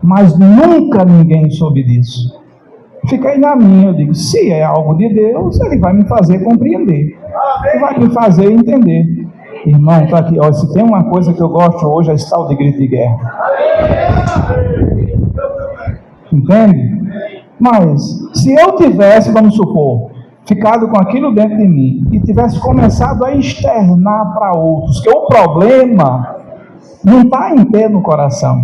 mas nunca ninguém soube disso. Fiquei na minha, eu digo, se é algo de Deus, ele vai me fazer compreender, ele vai me fazer entender. Irmão, tá aqui, ó, se tem uma coisa que eu gosto hoje, é esse tal de grito de guerra. Entende? Mas, se eu tivesse, vamos supor, ficado com aquilo dentro de mim, e tivesse começado a externar para outros, que o problema não está em ter no coração,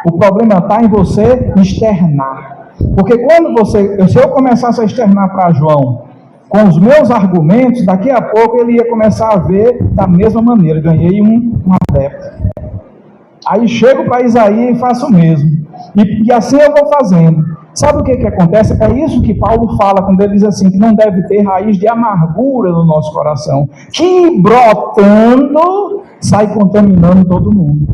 o problema está em você externar. Porque quando se eu começasse a externar para João, com os meus argumentos, daqui a pouco ele ia começar a ver da mesma maneira. Ganhei um adepto. Aí chego para Isaías e faço o mesmo. E assim eu vou fazendo. Sabe o que acontece? É isso que Paulo fala quando ele diz assim, que não deve ter raiz de amargura no nosso coração, que brotando, sai contaminando todo mundo.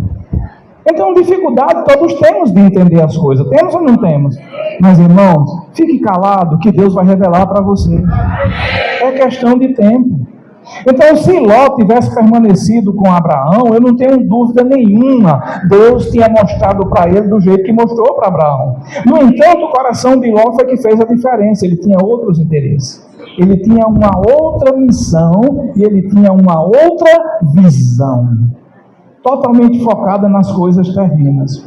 Então, dificuldade todos temos de entender as coisas. Temos ou não temos? Mas, irmãos, fique calado que Deus vai revelar para você. É questão de tempo. Então, se Ló tivesse permanecido com Abraão, eu não tenho dúvida nenhuma, Deus tinha mostrado para ele do jeito que mostrou para Abraão. No entanto, o coração de Ló foi que fez a diferença. Ele tinha outros interesses. Ele tinha uma outra missão e ele tinha uma outra visão, totalmente focada nas coisas terrenas.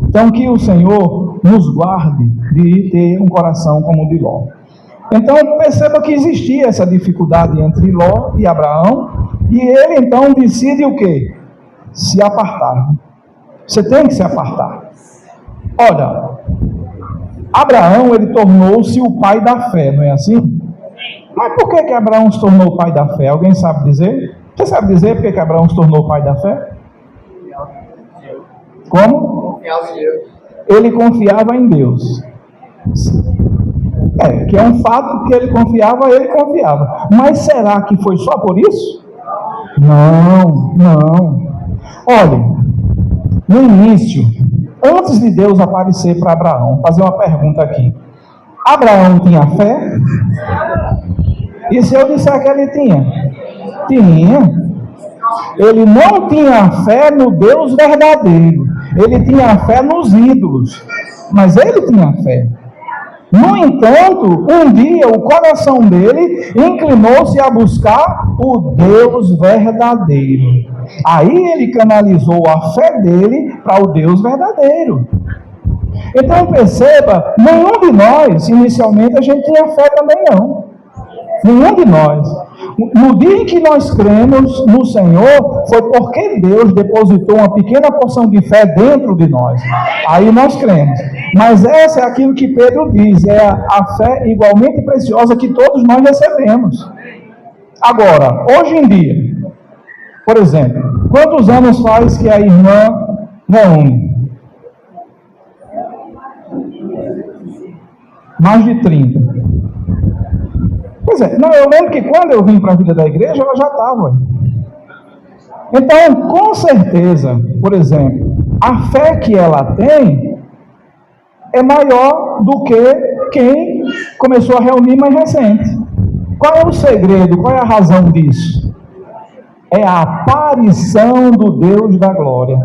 Então, que o Senhor nos guarde de ter um coração como o de Ló. Então, perceba que existia essa dificuldade entre Ló e Abraão, e ele então decide o quê? Se apartar. Você tem que se apartar. Olha, Abraão, ele tornou-se o pai da fé, não é assim? Mas por que Abraão se tornou o pai da fé? Alguém sabe dizer? Você sabe dizer por que Abraão se tornou o pai da fé? Como? Ele confiava em Deus. Que é um fato que ele confiava. Mas será que foi só por isso? Não. Olha, no início, antes de Deus aparecer para Abraão, vou fazer uma pergunta aqui. Abraão tinha fé? E se eu disser que ele tinha? Tinha. Ele não tinha fé no Deus verdadeiro. Ele tinha fé nos ídolos. Mas ele tinha fé. No entanto, um dia o coração dele inclinou-se a buscar o Deus verdadeiro. Aí ele canalizou a fé dele para o Deus verdadeiro. Então perceba, nenhum de nós, inicialmente, a gente tinha fé também não. Nenhum de nós. No dia em que nós cremos no Senhor, foi porque Deus depositou uma pequena porção de fé dentro de nós. Aí nós cremos. Mas essa é aquilo que Pedro diz, é a fé igualmente preciosa que todos nós recebemos. Agora, hoje em dia, por exemplo, quantos anos faz que a irmã reúne? Mais de 30. Pois é, não, eu lembro que quando eu vim para a vida da igreja, ela já estava. Então, com certeza, por exemplo, a fé que ela tem é maior do que quem começou a reunir mais recente. Qual é o segredo? Qual é a razão disso? É a aparição do Deus da glória.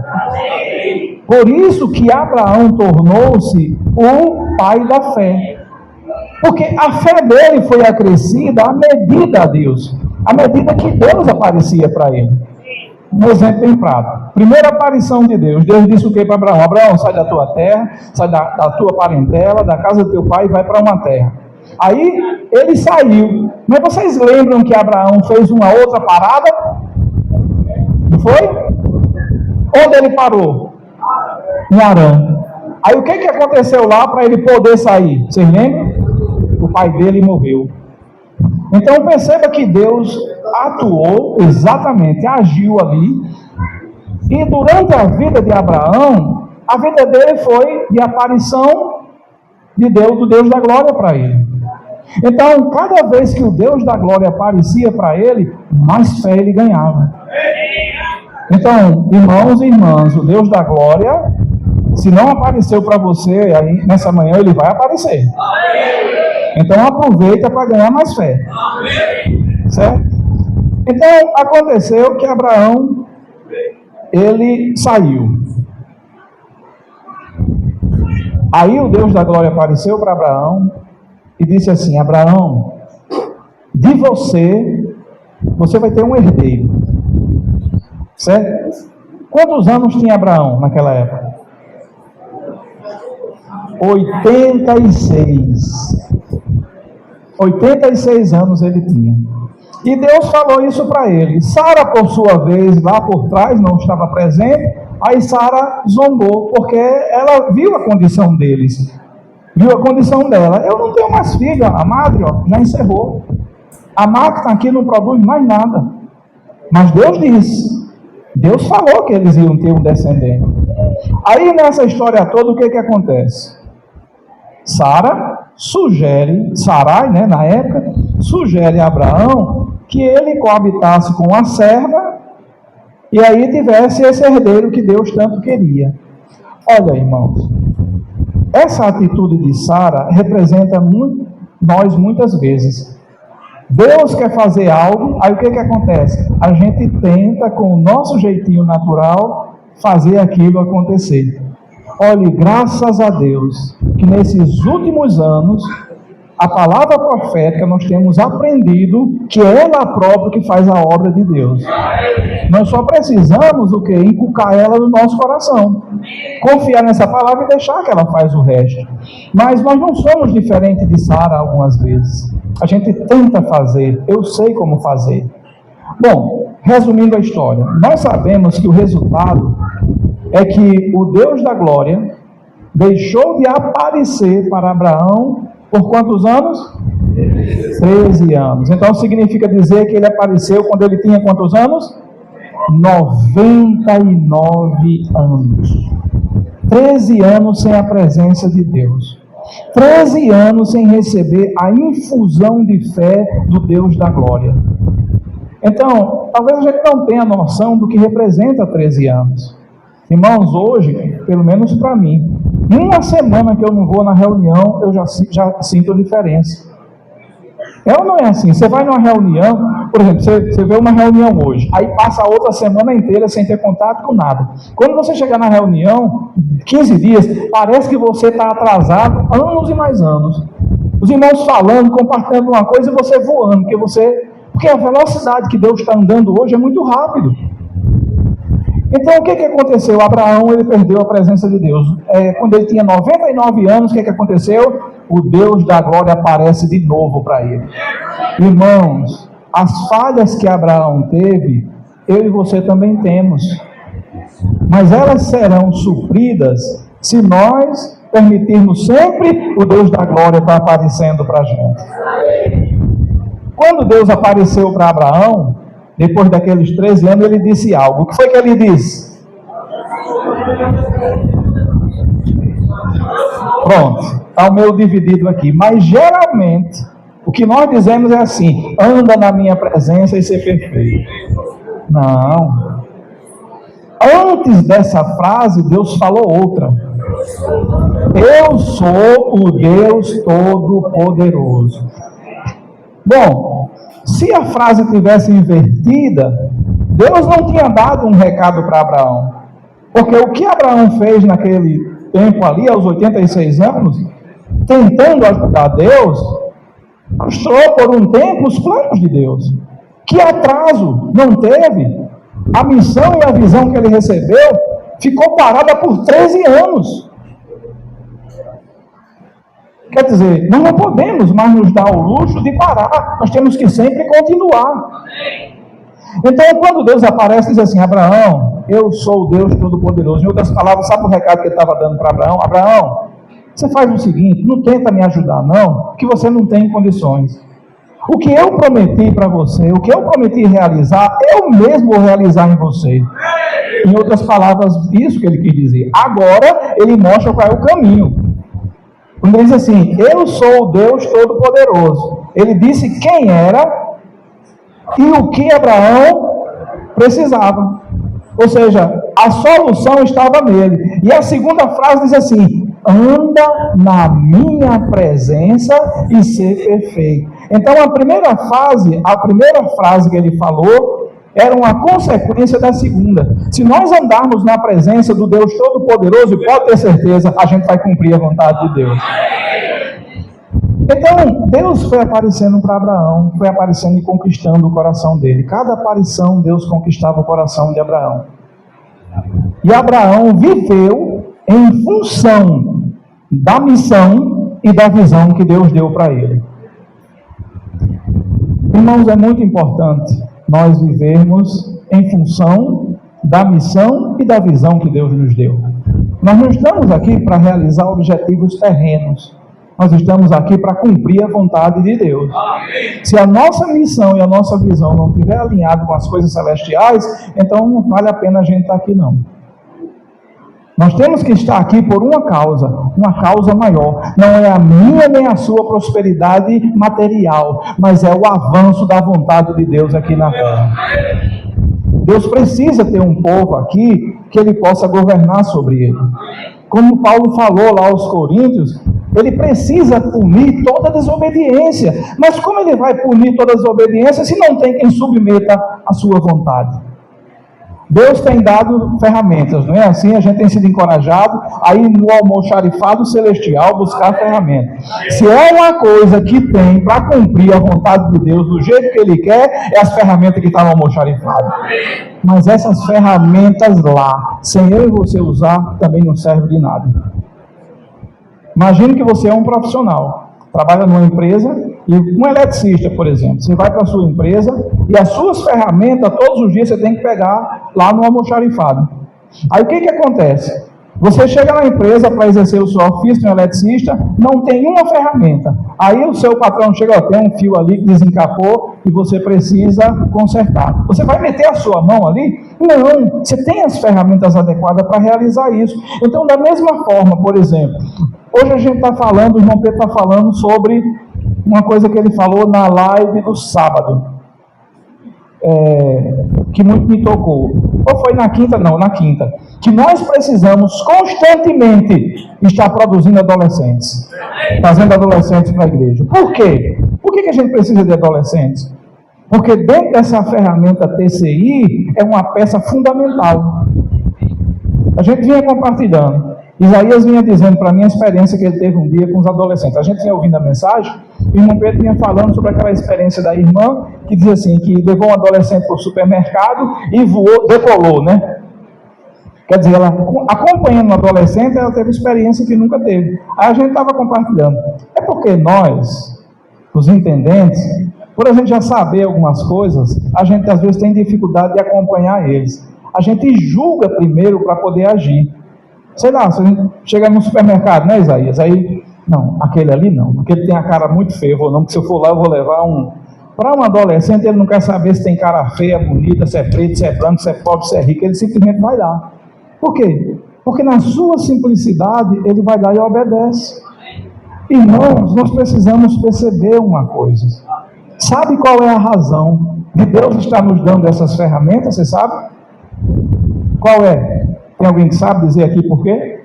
Por isso que Abraão tornou-se o pai da fé. Porque a fé dele foi acrescida à medida a Deus, à medida que Deus aparecia para ele. Um exemplo bem prático. Primeira aparição de Deus. Deus disse o que para Abraão? Abraão, sai da tua terra, sai da tua parentela, da casa do teu pai e vai para uma terra. Aí ele saiu. Mas vocês lembram que Abraão fez uma outra parada? Não foi? Onde ele parou? Em Harã. Aí o que aconteceu lá para ele poder sair? Vocês lembram? O pai dele morreu. Então perceba que Deus atuou exatamente, agiu ali, e durante a vida de Abraão, a vida dele foi de aparição de Deus, do Deus da glória para ele. Então, cada vez que o Deus da glória aparecia para ele, mais fé ele ganhava. Então, irmãos e irmãs, o Deus da glória, se não apareceu para você, aí nessa manhã ele vai aparecer. Então aproveita para ganhar mais fé. Certo? Então aconteceu que Abraão, ele saiu. Aí o Deus da glória apareceu para Abraão e disse assim: Abraão, de você vai ter um herdeiro. Certo? Quantos anos tinha Abraão naquela época? 86 anos ele tinha. E Deus falou isso para ele. Sara, por sua vez, lá por trás, não estava presente. Aí Sara zombou, porque ela viu a condição deles. Viu a condição dela. Eu não tenho mais filho, a madre já encerrou. A máquina aqui não produz mais nada. Mas Deus disse. Deus falou que eles iam ter um descendente. Aí nessa história toda, o que acontece? Sarai, né, na época, sugere a Abraão que ele coabitasse com a serva e aí tivesse esse herdeiro que Deus tanto queria. Olha, irmãos, essa atitude de Sara representa nós muitas vezes. Deus quer fazer algo, aí o que acontece? A gente tenta, com o nosso jeitinho natural, fazer aquilo acontecer. Olhe, graças a Deus, que nesses últimos anos, a palavra profética, nós temos aprendido que é ela própria que faz a obra de Deus. Nós só precisamos o quê? Inculcar ela no nosso coração. Confiar nessa palavra e deixar que ela faz o resto. Mas nós não somos diferentes de Sara algumas vezes. A gente tenta fazer, eu sei como fazer. Bom, resumindo a história, nós sabemos que o resultado é que o Deus da glória deixou de aparecer para Abraão por quantos anos? 13 anos. Então significa dizer que ele apareceu quando ele tinha quantos anos? 99 anos. 13 anos sem a presença de Deus. 13 anos sem receber a infusão de fé do Deus da glória. Então, talvez a gente não tenha noção do que representa 13 anos. Irmãos, hoje, pelo menos para mim, uma semana que eu não vou na reunião, eu já sinto a diferença. É ou não é assim? Você vai numa reunião, por exemplo, você vê uma reunião hoje, aí passa a outra semana inteira sem ter contato com nada. Quando você chegar na reunião, 15 dias, parece que você está atrasado anos e mais anos. Os irmãos falando, compartilhando uma coisa e você voando, porque a velocidade que Deus está andando hoje é muito rápido. Então, o que aconteceu? Abraão, ele perdeu a presença de Deus. Quando ele tinha 99 anos, o que aconteceu? O Deus da glória aparece de novo para ele. Irmãos, as falhas que Abraão teve, eu e você também temos. Mas elas serão supridas se nós permitirmos sempre o Deus da glória estar aparecendo para a gente. Quando Deus apareceu para Abraão, depois daqueles 13 anos, ele disse algo. O que foi que ele disse? Pronto, está o meu dividido aqui. Mas geralmente, o que nós dizemos é assim: anda na minha presença e ser perfeito. Não. Antes dessa frase, Deus falou outra. Eu sou o Deus Todo-Poderoso. Bom, se a frase tivesse invertida, Deus não tinha dado um recado para Abraão. Porque o que Abraão fez naquele tempo ali, aos 86 anos, tentando ajudar Deus, mostrou por um tempo os planos de Deus. Que atraso não teve. A missão e a visão que ele recebeu ficou parada por 13 anos. Quer dizer, nós não podemos mais nos dar o luxo de parar. Nós temos que sempre continuar. Então, quando Deus aparece e diz assim: Abraão, eu sou o Deus Todo-Poderoso. Em outras palavras, sabe o recado que ele estava dando para Abraão? Abraão, você faz o seguinte, não tenta me ajudar não, que você não tem condições. O que eu prometi para você, o que eu prometi realizar, eu mesmo vou realizar em você. Em outras palavras, isso que ele quis dizer. Agora, ele mostra qual é o caminho. Quando ele diz assim: eu sou o Deus Todo-Poderoso, ele disse quem era e o que Abraão precisava. Ou seja, a solução estava nele. E a segunda frase diz assim: anda na minha presença e ser perfeito. Então a primeira frase que ele falou era uma consequência da segunda. Se nós andarmos na presença do Deus Todo-Poderoso, pode ter certeza, a gente vai cumprir a vontade de Deus. Então, Deus foi aparecendo para Abraão, foi aparecendo e conquistando o coração dele. Cada aparição, Deus conquistava o coração de Abraão. E Abraão viveu em função da missão e da visão que Deus deu para ele. Irmãos, é muito importante nós vivermos em função da missão e da visão que Deus nos deu. Nós não estamos aqui para realizar objetivos terrenos. Nós estamos aqui para cumprir a vontade de Deus. Amém. Se a nossa missão e a nossa visão não estiver alinhado com as coisas celestiais, então não vale a pena a gente estar aqui não. Nós temos que estar aqui por uma causa maior. Não é a minha nem a sua prosperidade material, mas é o avanço da vontade de Deus aqui na terra. Deus precisa ter um povo aqui que ele possa governar sobre ele. Como Paulo falou lá aos Coríntios, ele precisa punir toda desobediência. Mas como ele vai punir toda desobediência se não tem quem submeta a sua vontade? Deus tem dado ferramentas, não é assim? A gente tem sido encorajado a ir no almoxarifado celestial buscar ferramentas. Se é uma coisa que tem para cumprir a vontade de Deus do jeito que Ele quer, é as ferramentas que estão no almoxarifado. Mas essas ferramentas lá, sem eu e você usar, também não servem de nada. Imagine que você é um profissional, trabalha numa empresa, e um eletricista, por exemplo, você vai para a sua empresa e as suas ferramentas, todos os dias você tem que pegar lá no almoxarifado. Aí o que acontece? Você chega na empresa para exercer o seu ofício de um eletricista, não tem uma ferramenta. Aí o seu patrão chega, tem um fio ali que desencapou e você precisa consertar. Você vai meter a sua mão ali? Não, você tem as ferramentas adequadas para realizar isso. Então, da mesma forma, por exemplo, hoje a gente está falando, o irmão Pedro está falando sobre uma coisa que ele falou na live do sábado, que muito me tocou. Ou foi na quinta? Não, na quinta. Que nós precisamos constantemente estar produzindo adolescentes, trazendo adolescentes para a igreja. Por quê? Por que a gente precisa de adolescentes? Porque dentro dessa ferramenta TCI é uma peça fundamental. A gente vinha compartilhando. Isaías vinha dizendo para mim a experiência que ele teve um dia com os adolescentes. A gente vinha ouvindo a mensagem, e o irmão Pedro vinha falando sobre aquela experiência da irmã, que dizia assim, que levou um adolescente para o supermercado e voou, decolou, né? Quer dizer, ela acompanhando o adolescente, ela teve experiência que nunca teve. Aí a gente estava compartilhando. É porque nós, os entendentes, por a gente já saber algumas coisas, a gente às vezes tem dificuldade de acompanhar eles. A gente julga primeiro para poder agir. Sei lá, se a gente chegar no supermercado, né, Isaías? Aí, não, aquele ali não, aquele tem a cara muito feia, eu vou não, porque se eu for lá eu vou levar um... Para um adolescente, ele não quer saber se tem cara feia, bonita, se é preto, se é branco, se é pobre, se é rico, ele simplesmente vai lá. Por quê? Porque na sua simplicidade, ele vai lá e obedece. Irmãos, nós precisamos perceber uma coisa. Sabe qual é a razão de Deus estar nos dando essas ferramentas, você sabe? Qual é? Tem alguém que sabe dizer aqui por quê?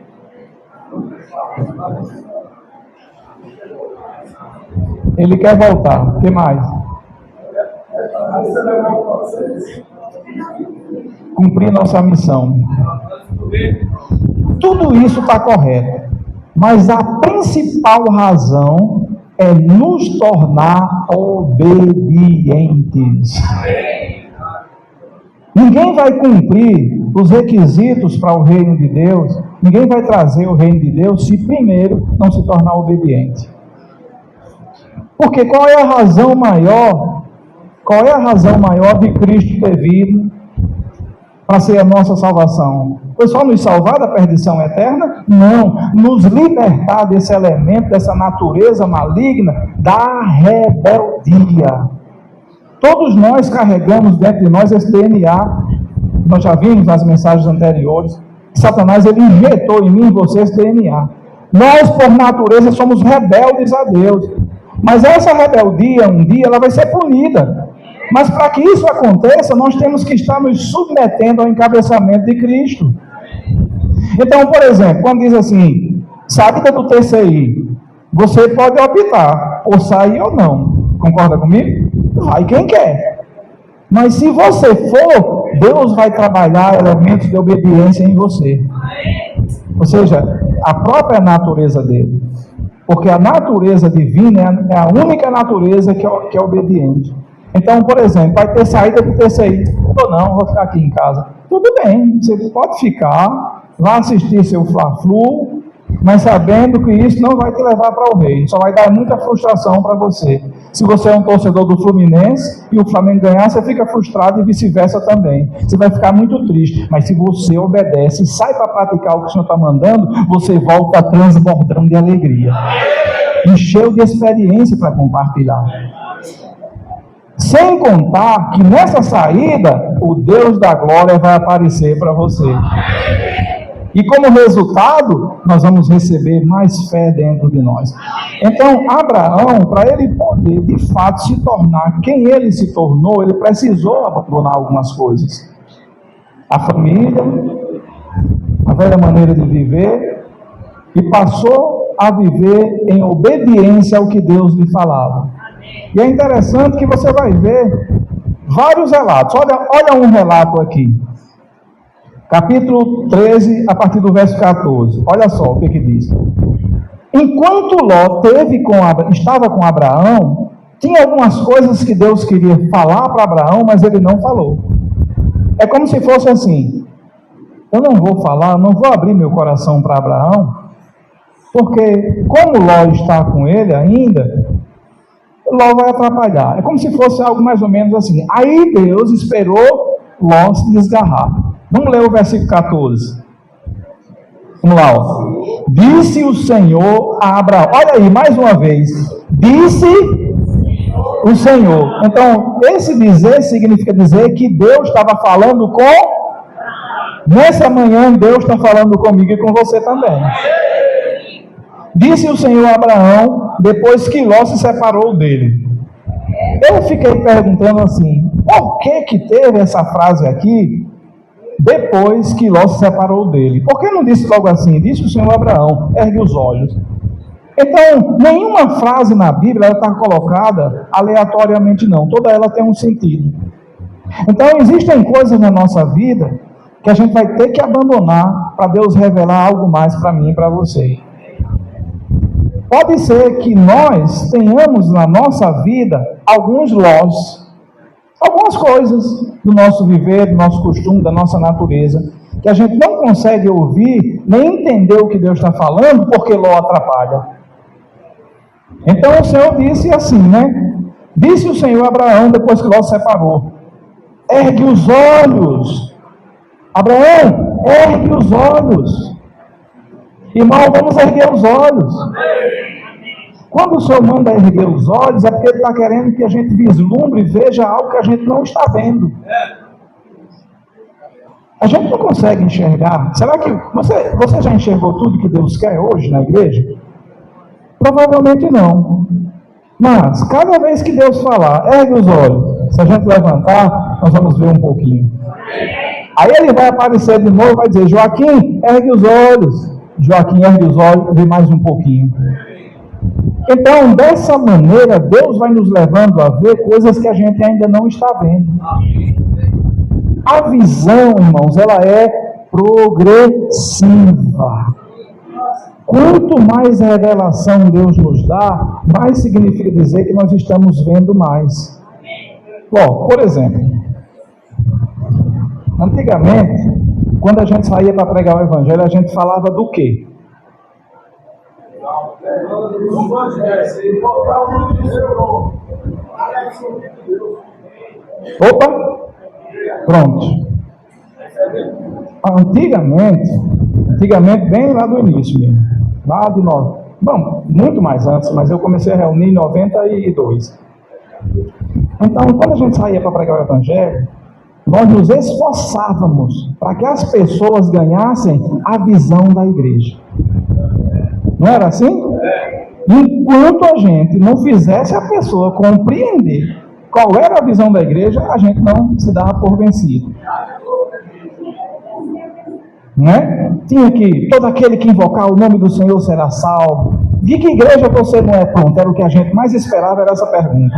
Ele quer voltar. O que mais? Cumprir nossa missão. Tudo isso está correto. Mas a principal razão é nos tornar obedientes. Ninguém vai cumprir os requisitos para o reino de Deus, ninguém vai trazer o reino de Deus se primeiro não se tornar obediente. Porque qual é a razão maior? Qual é a razão maior de Cristo ter vindo para ser a nossa salvação? Foi só nos salvar da perdição eterna? Não, nos libertar desse elemento, dessa natureza maligna, da rebeldia. Todos nós carregamos dentro de nós esse DNA. Nós já vimos nas mensagens anteriores. Satanás, ele injetou em mim e você esse DNA. Nós, por natureza, somos rebeldes a Deus. Mas essa rebeldia, um dia, ela vai ser punida. Mas para que isso aconteça, nós temos que estar nos submetendo ao encabeçamento de Cristo. Então, por exemplo, quando diz assim, saída do TCI, você pode optar por sair ou não. Concorda comigo? Vai quem quer. Mas se você for, Deus vai trabalhar elementos de obediência em você. Ou seja, a própria natureza dele. Porque a natureza divina é a única natureza que é obediente. Então, por exemplo, vai ter saída do TCI. Ou não, vou ficar aqui em casa. Tudo bem, você pode ficar, vai assistir seu Fla-Flu, mas sabendo que isso não vai te levar para o reino, só vai dar muita frustração para você. Se você é um torcedor do Fluminense e o Flamengo ganhar, você fica frustrado e vice-versa também. Você vai ficar muito triste, mas se você obedece e sai para praticar o que o Senhor está mandando, você volta transbordando de alegria e cheio de experiência para compartilhar. Sem contar que nessa saída, o Deus da glória vai aparecer para você. E como resultado, nós vamos receber mais fé dentro de nós. Então, Abraão, para ele poder de fato se tornar quem ele se tornou, ele precisou abandonar algumas coisas. A família, a velha maneira de viver, e passou a viver em obediência ao que Deus lhe falava. E é interessante que você vai ver vários relatos. Olha um relato aqui. Capítulo 13, a partir do verso 14. Olha só o que diz. Enquanto Ló estava com Abraão, tinha algumas coisas que Deus queria falar para Abraão, mas ele não falou. É como se fosse assim: eu não vou falar, não vou abrir meu coração para Abraão, porque como Ló está com ele ainda, Ló vai atrapalhar. É como se fosse algo mais ou menos assim. Aí Deus esperou Ló se desgarrar. Vamos ler o versículo 14. Vamos lá, ó. Disse o Senhor a Abraão. Olha aí, mais uma vez. Disse o Senhor. Então, esse dizer significa dizer que Deus estava falando com... Nessa manhã, Deus está falando comigo e com você também. Disse o Senhor a Abraão, depois que Ló se separou dele. Eu fiquei perguntando assim, por que teve essa frase aqui, depois que Ló se separou dele? Por que não disse logo assim? Disse o Senhor a Abraão, ergue os olhos. Então, nenhuma frase na Bíblia está colocada aleatoriamente não, toda ela tem um sentido. Então, existem coisas na nossa vida que a gente vai ter que abandonar para Deus revelar algo mais para mim e para você. Pode ser que nós tenhamos na nossa vida alguns lós, algumas coisas do nosso viver, do nosso costume, da nossa natureza, que a gente não consegue ouvir, nem entender o que Deus está falando, porque Ló atrapalha. Então o Senhor disse assim, né? Disse o Senhor a Abraão, depois que Ló se separou, ergue os olhos. Abraão, ergue os olhos. Irmão, vamos erguer os olhos. Quando o Senhor manda erguer os olhos, é porque Ele está querendo que a gente vislumbre e veja algo que a gente não está vendo. A gente não consegue enxergar. Será que você já enxergou tudo que Deus quer hoje na igreja? Provavelmente não. Mas, cada vez que Deus falar, ergue os olhos. Se a gente levantar, nós vamos ver um pouquinho. Aí Ele vai aparecer de novo e vai dizer, Joaquim, ergue os olhos. Joaquim ergue os olhos, vê mais um pouquinho. Então, dessa maneira, Deus vai nos levando a ver coisas que a gente ainda não está vendo. A visão, irmãos, ela é progressiva. Quanto mais revelação Deus nos dá, mais significa dizer que nós estamos vendo mais. Bom, por exemplo, antigamente, quando a gente saía para pregar o Evangelho, a gente falava do quê? Opa! Pronto. Antigamente, bem lá do início mesmo. Lá de nós. Bom, muito mais antes, mas eu comecei a reunir em 92. Então, quando a gente saía para pregar o Evangelho, nós nos esforçávamos para que as pessoas ganhassem a visão da igreja. Não era assim? Enquanto a gente não fizesse a pessoa compreender qual era a visão da igreja, a gente não se dava por vencido. Né? Tinha que, todo aquele que invocar o nome do Senhor será salvo. De que igreja você não é? Pronto, era o que a gente mais esperava, era essa pergunta.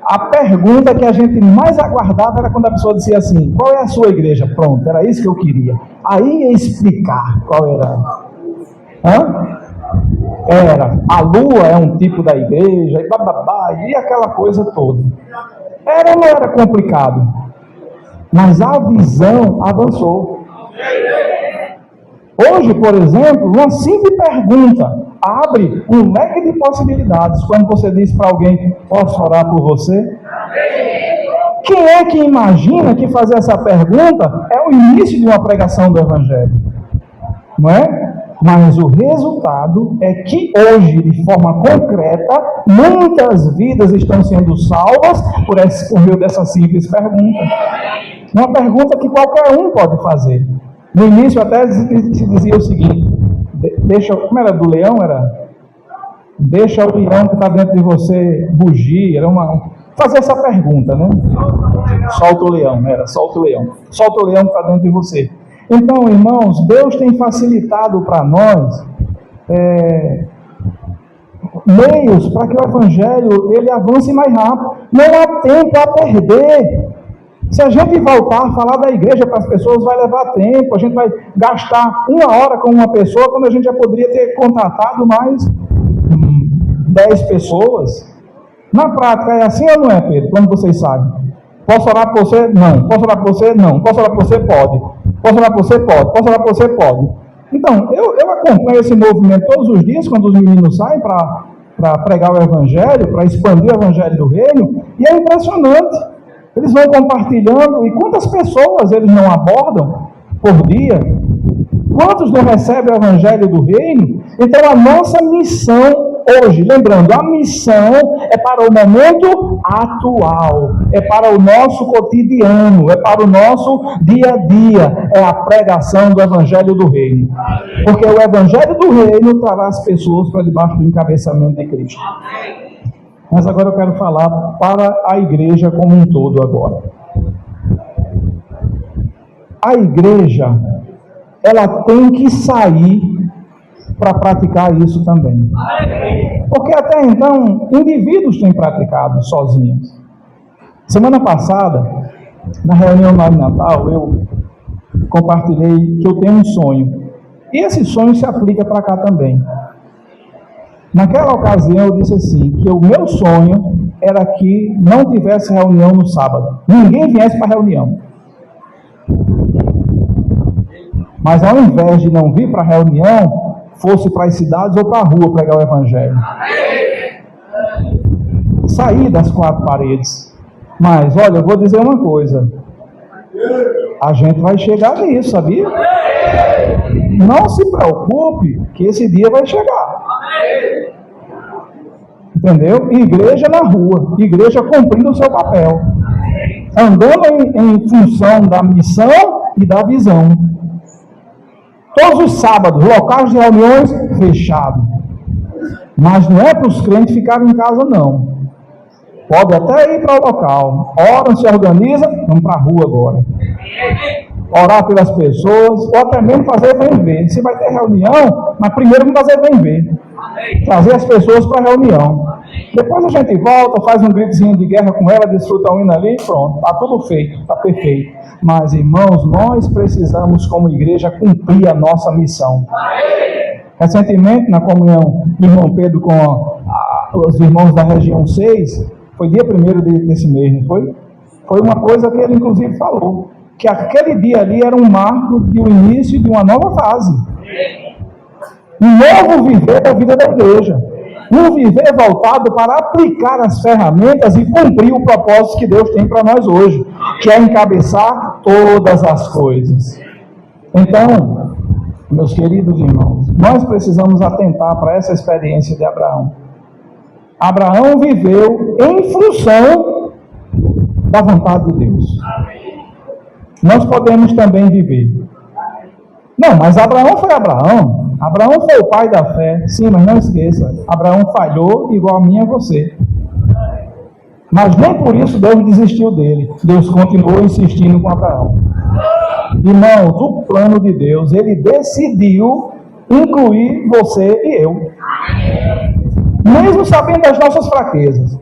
a pergunta que a gente mais aguardava era quando a pessoa dizia assim: qual é a sua igreja? Pronto, era isso que eu queria. Aí ia explicar qual era. Era, a lua é um tipo da igreja, e bababá, e aquela coisa toda. Era ou não era complicado? Mas a visão avançou. Hoje, por exemplo, uma simples pergunta abre um leque de possibilidades. Quando você diz para alguém: posso orar por você? Quem é que imagina que fazer essa pergunta é o início de uma pregação do Evangelho? Não é? Mas o resultado é que hoje, de forma concreta, muitas vidas estão sendo salvas por meio dessa simples pergunta. Uma pergunta que qualquer um pode fazer. No início até se dizia o seguinte: como era do leão? Deixa o leão que está dentro de você bugir. Fazer essa pergunta, né? Solta o leão, solta o leão. Solta o leão que está dentro de você. Então, irmãos, Deus tem facilitado para nós meios para que o Evangelho ele avance mais rápido. Não há tempo a perder. Se a gente voltar a falar da igreja para as pessoas, vai levar tempo. A gente vai gastar 1 hora com uma pessoa, quando a gente já poderia ter contratado mais 10 pessoas. Na prática é assim ou não é, Pedro? Como vocês sabem? Posso orar por você? Não. Posso orar por você? Não. Posso orar por você? Pode. Posso orar por você? Pode. Posso orar por você? Pode. Então, eu acompanho esse movimento todos os dias, quando os meninos saem para pregar o Evangelho, para expandir o Evangelho do Reino, e é impressionante. Eles vão compartilhando, e quantas pessoas eles não abordam por dia? Quantos não recebem o Evangelho do Reino? Então a nossa missão hoje, lembrando, a missão é para o momento atual, é para o nosso cotidiano, é para o nosso dia a dia, é a pregação do Evangelho do Reino. Porque o Evangelho do Reino trará as pessoas para debaixo do encabeçamento de Cristo. Mas agora eu quero falar para a igreja como um todo agora. A igreja, ela tem que sair para praticar isso também. Porque até então, indivíduos têm praticado sozinhos. Semana passada, na reunião lá em Natal, eu compartilhei que eu tenho um sonho. E esse sonho se aplica para cá também. Naquela ocasião eu disse assim, que o meu sonho era que não tivesse reunião no sábado. Ninguém viesse para a reunião. Mas ao invés de não vir para a reunião, fosse para as cidades ou para a rua pregar o Evangelho. Sair das 4 paredes. Mas, olha, eu vou dizer uma coisa. A gente vai chegar nisso, sabia? Não se preocupe, que esse dia vai chegar. Entendeu? Igreja na rua, igreja cumprindo o seu papel, andando em função da missão e da visão. Todos os sábados, locais de reuniões fechados. Mas não é para os crentes ficarem em casa, não. Pode até ir para o local. Oram, se organiza, vamos para a rua agora. Orar pelas pessoas, ou até mesmo fazer vem ver. Se vai ter reunião, mas primeiro vamos fazer vem ver. Trazer as pessoas para a reunião. Depois a gente volta, faz um gritozinho de guerra com ela, desfruta um hino ali e pronto. Está tudo feito, está perfeito. Mas, irmãos, nós precisamos, como igreja, cumprir a nossa missão. Recentemente, na comunhão do irmão Pedro com os irmãos da região 6, foi dia 1º desse mês, não foi? Foi uma coisa que ele, inclusive, falou. Que aquele dia ali era um marco de um início de uma nova fase. Um novo viver da vida da igreja. Um viver voltado para aplicar as ferramentas e cumprir o propósito que Deus tem para nós hoje, que é encabeçar todas as coisas. Então, meus queridos irmãos, nós precisamos atentar para essa experiência de Abraão. Abraão viveu em função da vontade de Deus. Nós podemos também viver. Não, mas Abraão foi Abraão. Abraão foi o pai da fé. Sim, mas não esqueça. Abraão falhou igual a mim e a você. Mas nem por isso Deus desistiu dele. Deus continuou insistindo com Abraão. Irmãos, o plano de Deus, ele decidiu incluir você e eu. Mesmo sabendo das nossas fraquezas.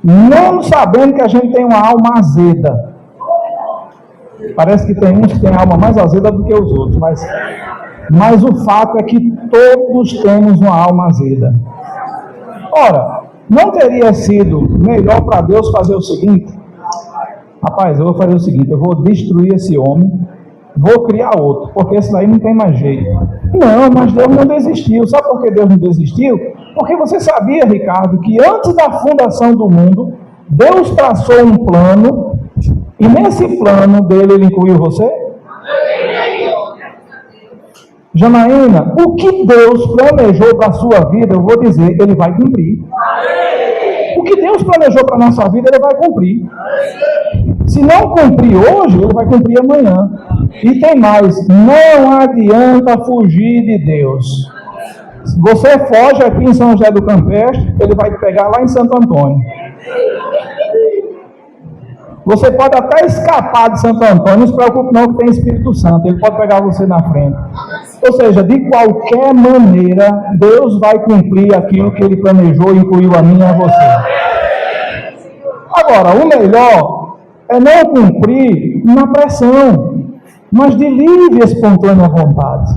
não sabendo que a gente tem uma alma azeda. Parece que tem uns que têm a alma mais azeda do que os outros, mas o fato é que todos temos uma alma azeda. Ora, não teria sido melhor para Deus fazer o seguinte? Rapaz, eu vou fazer o seguinte, eu vou destruir esse homem, vou criar outro, porque esse daí não tem mais jeito. Não, mas Deus não desistiu. Sabe por que Deus não desistiu? Porque você sabia, Ricardo, que antes da fundação do mundo, Deus traçou um plano, e nesse plano dele ele incluiu você? Janaína, o que Deus planejou para a sua vida, eu vou dizer, ele vai cumprir. O que Deus planejou para a nossa vida, ele vai cumprir. Se não cumprir hoje, ele vai cumprir amanhã. E tem mais, não adianta fugir de Deus. Se você foge aqui em São José do Campestre, ele vai te pegar lá em Santo Antônio. Você pode até escapar de Santo Antônio, não se preocupe não que tem Espírito Santo, ele pode pegar você na frente. Ou seja, de qualquer maneira, Deus vai cumprir aquilo que ele planejou e incluiu a mim e a você. Agora, o melhor é não cumprir na pressão, mas de livre e espontânea vontade.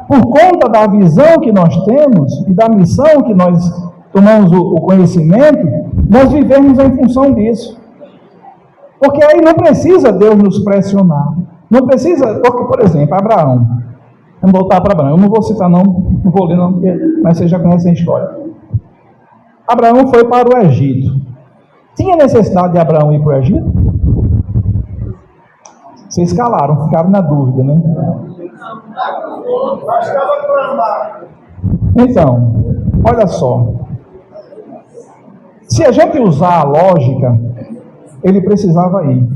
Por conta da visão que nós temos e da missão que nós tomamos o conhecimento, nós vivemos em função disso. Porque aí não precisa Deus nos pressionar. Não precisa, porque, por exemplo, Abraão. Vamos voltar para Abraão. Eu não vou citar não vou ler não, mas vocês já conhecem a história. Abraão foi para o Egito. Tinha necessidade de Abraão ir para o Egito? Vocês calaram, ficaram na dúvida, né? Então, olha só. Se a gente usar a lógica, ele precisava ir.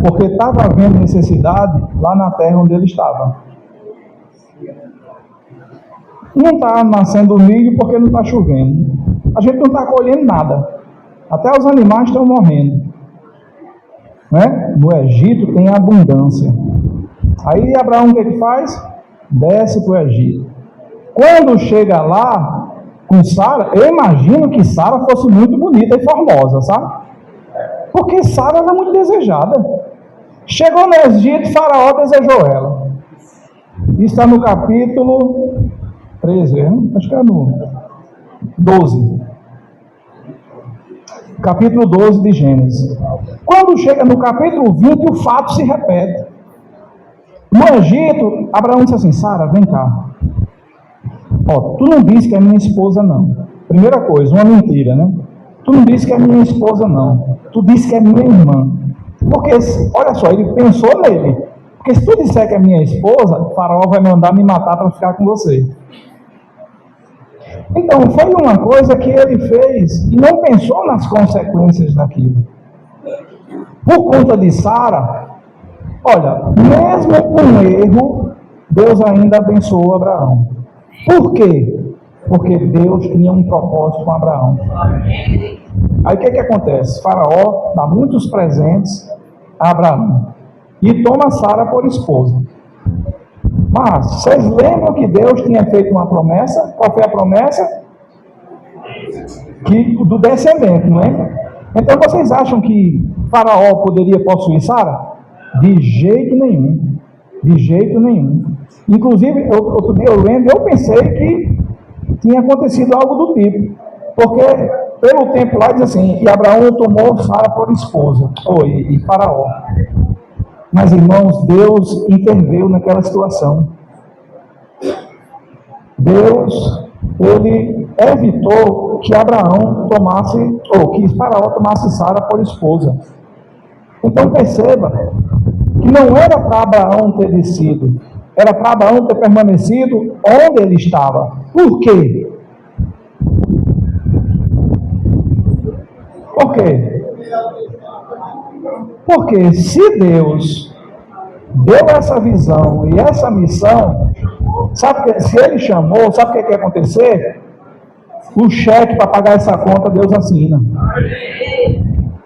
Porque estava havendo necessidade lá na terra onde ele estava. Não está nascendo milho porque não está chovendo. A gente não está colhendo nada. Até os animais estão morrendo. Né? No Egito tem abundância. Aí Abraão o que faz? Desce para o Egito. Quando chega lá com Sara, eu imagino que Sara fosse muito bonita e formosa, sabe? Porque Sara era muito desejada. Chegou no Egito, Faraó desejou ela. Isso está no capítulo 13, acho que é no 12. Capítulo 12 de Gênesis. Quando chega no capítulo 20, o fato se repete. No Egito, Abraão disse assim: Sara, vem cá. Ó, tu não disse que é minha esposa, não. Primeira coisa, uma mentira, né? Tu não disse que é minha esposa, não. Tu disse que é minha irmã. Porque, olha só, ele pensou nele. Porque se tu disser que é minha esposa, o Faraó vai mandar me matar para ficar com você. Então, foi uma coisa que ele fez e não pensou nas consequências daquilo. Por conta de Sara, olha, mesmo com erro, Deus ainda abençoou Abraão. Por quê? Porque Deus tinha um propósito com Abraão. Aí o que acontece? Faraó dá muitos presentes a Abraão e toma Sara por esposa. Mas vocês lembram que Deus tinha feito uma promessa? Qual foi a promessa? Do descendente, não é? Então vocês acham que Faraó poderia possuir Sara? De jeito nenhum. De jeito nenhum. Inclusive, outro dia eu lendo, eu pensei que tinha acontecido algo do tipo. Porque pelo tempo lá diz assim, e Abraão tomou Sara por esposa. E Faraó. Mas, irmãos, Deus interveio naquela situação. Deus, ele evitou que Abraão tomasse, ou que Faraó tomasse Sara por esposa. Então perceba que não era para Abraão ter descido, era para Abraão ter permanecido onde ele estava. Por quê? Por quê? Porque se Deus deu essa visão e essa missão, sabe que se ele chamou, sabe o que ia acontecer? O cheque para pagar essa conta Deus assina.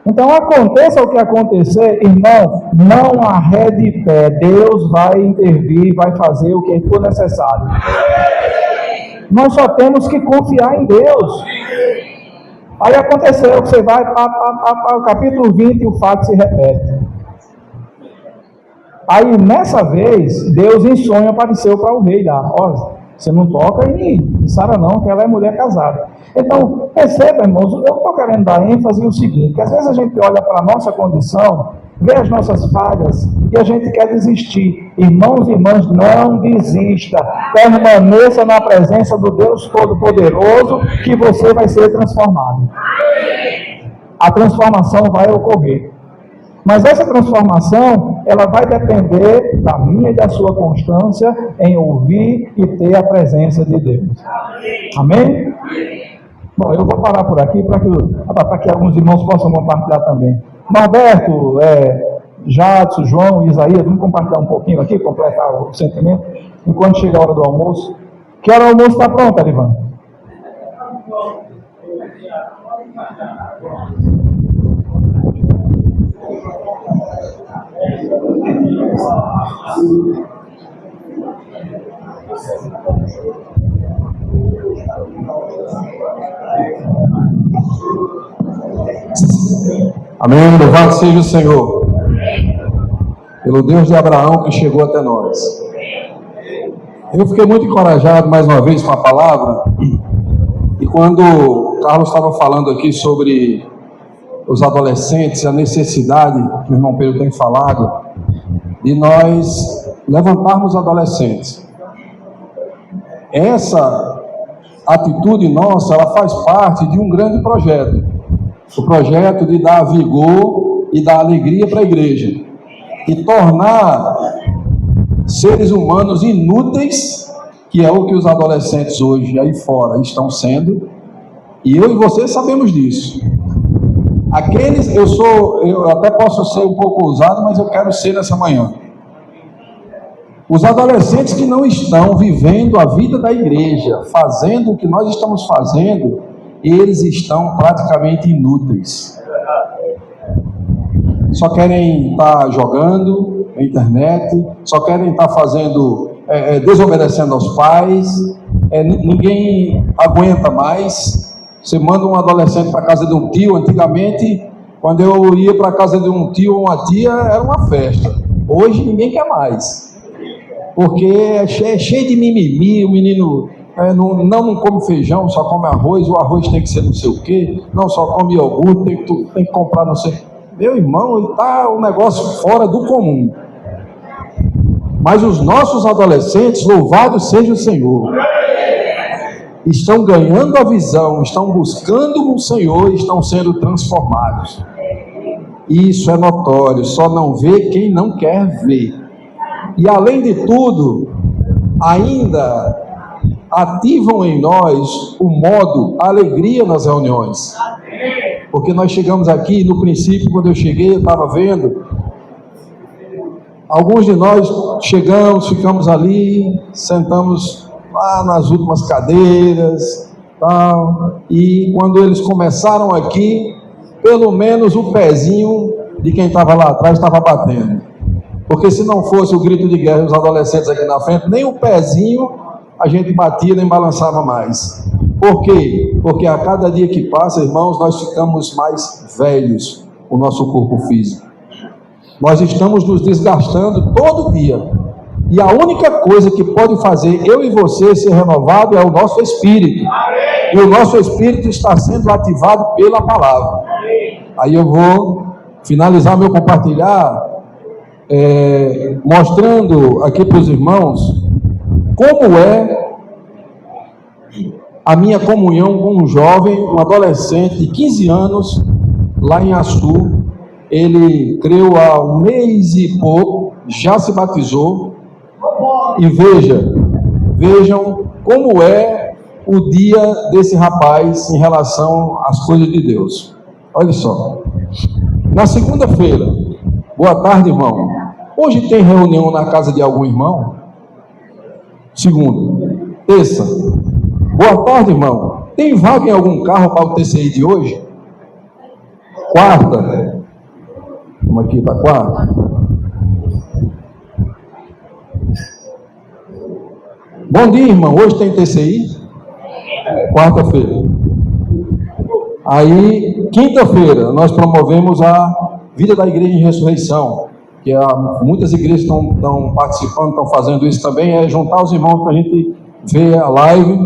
Então aconteça o que acontecer, irmão, não arrede pé. Deus vai intervir, vai fazer o que for necessário. Nós só temos que confiar em Deus. Aí aconteceu que você vai para o capítulo 20 e o fato se repete. Aí nessa vez, Deus em sonho apareceu para o rei lá. Ó, você não toca em Sara não, que ela é mulher casada. Então, perceba, irmãos, eu estou querendo dar ênfase no seguinte, que às vezes a gente olha para a nossa condição, vê as nossas falhas e a gente quer desistir. Irmãos e irmãs, não desista. Permaneça na presença do Deus Todo-Poderoso que você vai ser transformado. A transformação vai ocorrer. Mas essa transformação, ela vai depender da minha e da sua constância em ouvir e ter a presença de Deus. Amém? Bom, eu vou parar por aqui para que alguns irmãos possam compartilhar também. Norberto, Jadson, João e Isaías, vamos compartilhar um pouquinho aqui, completar o sentimento, enquanto chega a hora do almoço. Que hora o almoço está pronto, Arivan? Amém, louvado seja o Senhor, pelo Deus de Abraão que chegou até nós. Eu fiquei muito encorajado mais uma vez com a palavra, e quando o Carlos estava falando aqui sobre os adolescentes, a necessidade, que o irmão Pedro tem falado, de nós levantarmos adolescentes. Essa atitude nossa, ela faz parte de um grande projeto, o projeto de dar vigor e dar alegria para a igreja, e tornar seres humanos inúteis, que é o que os adolescentes hoje aí fora estão sendo, e eu e você sabemos disso. Aqueles, eu até posso ser um pouco ousado, mas eu quero ser nessa manhã. Os adolescentes que não estão vivendo a vida da igreja, fazendo o que nós estamos fazendo, eles estão praticamente inúteis. Só querem estar jogando na internet, só querem estar fazendo, desobedecendo aos pais, ninguém aguenta mais. Você manda um adolescente para a casa de um tio. Antigamente, quando eu ia para a casa de um tio ou uma tia, era uma festa. Hoje ninguém quer mais, porque é cheio de mimimi. O menino não come feijão, só come arroz. O arroz tem que ser não sei o quê, não só come iogurte, tem que comprar não sei. Meu irmão, está um negócio fora do comum. Mas os nossos adolescentes, louvado seja o Senhor, estão ganhando a visão, estão buscando o Senhor e estão sendo transformados. Isso é notório, só não vê quem não quer ver. E além de tudo, ainda ativam em nós o modo alegria nas reuniões. Porque nós chegamos aqui, no princípio, quando eu cheguei, eu estava vendo, alguns de nós chegamos, ficamos ali, sentamos lá nas últimas cadeiras, tal, e quando eles começaram aqui, pelo menos o pezinho de quem estava lá atrás estava batendo, porque se não fosse o grito de guerra dos adolescentes aqui na frente, nem o pezinho a gente batia nem balançava mais. Por quê? Porque a cada dia que passa, irmãos, nós ficamos mais velhos, o nosso corpo físico. Nós estamos nos desgastando todo dia. E a única coisa que pode fazer eu e você ser renovado é o nosso espírito. E o nosso espírito está sendo ativado pela palavra. Aí eu vou finalizar meu compartilhar mostrando aqui para os irmãos como é a minha comunhão com um jovem, um adolescente de 15 anos, lá em Açu. Ele creu há um mês e pouco, já se batizou. E vejam como é o dia desse rapaz em relação às coisas de Deus. Olha só, na segunda-feira, boa tarde, irmão, hoje tem reunião na casa de algum irmão? Segunda. Terça, boa tarde, irmão, tem vaga em algum carro para o TCI de hoje? Quarta, vamos aqui para quarta. Bom dia, irmão, hoje tem TCI? Quarta-feira. Aí, quinta-feira, nós promovemos a Vida da Igreja em Ressurreição, que muitas igrejas estão participando, estão fazendo isso também, é juntar os irmãos para a gente ver a live,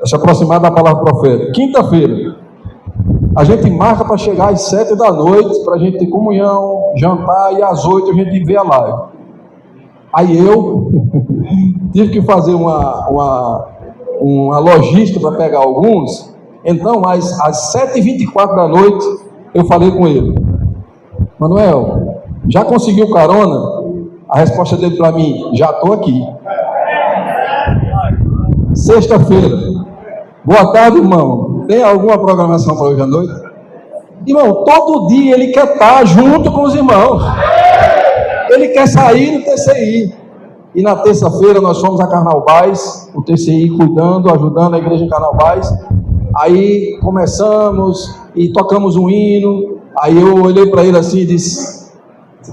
se aproximar da palavra profética. Quinta-feira, a gente marca para chegar às 7 da noite, para a gente ter comunhão, jantar, e às 8 a gente vê a live. Aí eu tive que fazer uma logística para pegar alguns. Então, às 7h24 da noite, eu falei com ele: Manuel, já conseguiu carona? A resposta dele para mim: já estou aqui. Sexta-feira: boa tarde, irmão. Tem alguma programação para hoje à noite? Irmão, todo dia ele quer estar junto com os irmãos. Ele quer sair no TCI. E na terça-feira nós fomos a Carnaubais, o TCI cuidando, ajudando a igreja em Carnaubais. Aí começamos e tocamos um hino. Aí eu olhei para ele assim e disse: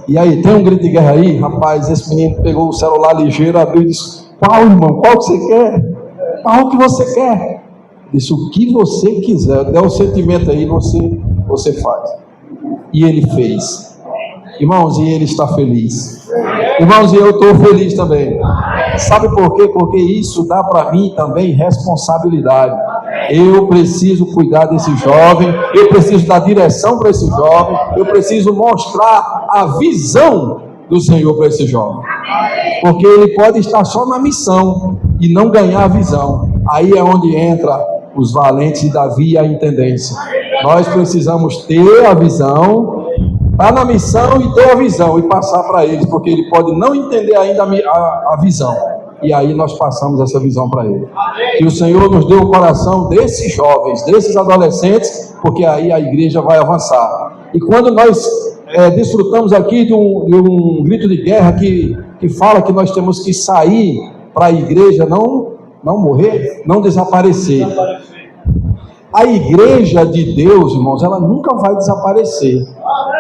e aí, tem um grito de guerra aí? Rapaz, esse menino pegou o celular ligeiro, abriu e disse: qual, irmão? Qual que você quer? Qual que você quer? Disse: o que você quiser, dá o sentimento aí, você faz. E ele fez. Irmãos, e ele está feliz. Irmãos, e eu estou feliz também. Sabe por quê? Porque isso dá para mim também responsabilidade. Eu preciso cuidar desse jovem, eu preciso dar direção para esse jovem, eu preciso mostrar a visão do Senhor para esse jovem. Porque ele pode estar só na missão e não ganhar a visão. Aí é onde entra os valentes de Davi e a intendência. Nós precisamos ter a visão, estar na missão e ter a visão e passar para eles, porque ele pode não entender ainda a visão. E aí nós passamos essa visão para ele. Que o Senhor nos dê o coração desses jovens, desses adolescentes, porque aí a igreja vai avançar. E quando nós desfrutamos aqui de um grito de guerra que fala que nós temos que sair para a igreja não morrer, não desaparecer. A igreja de Deus, irmãos, ela nunca vai desaparecer.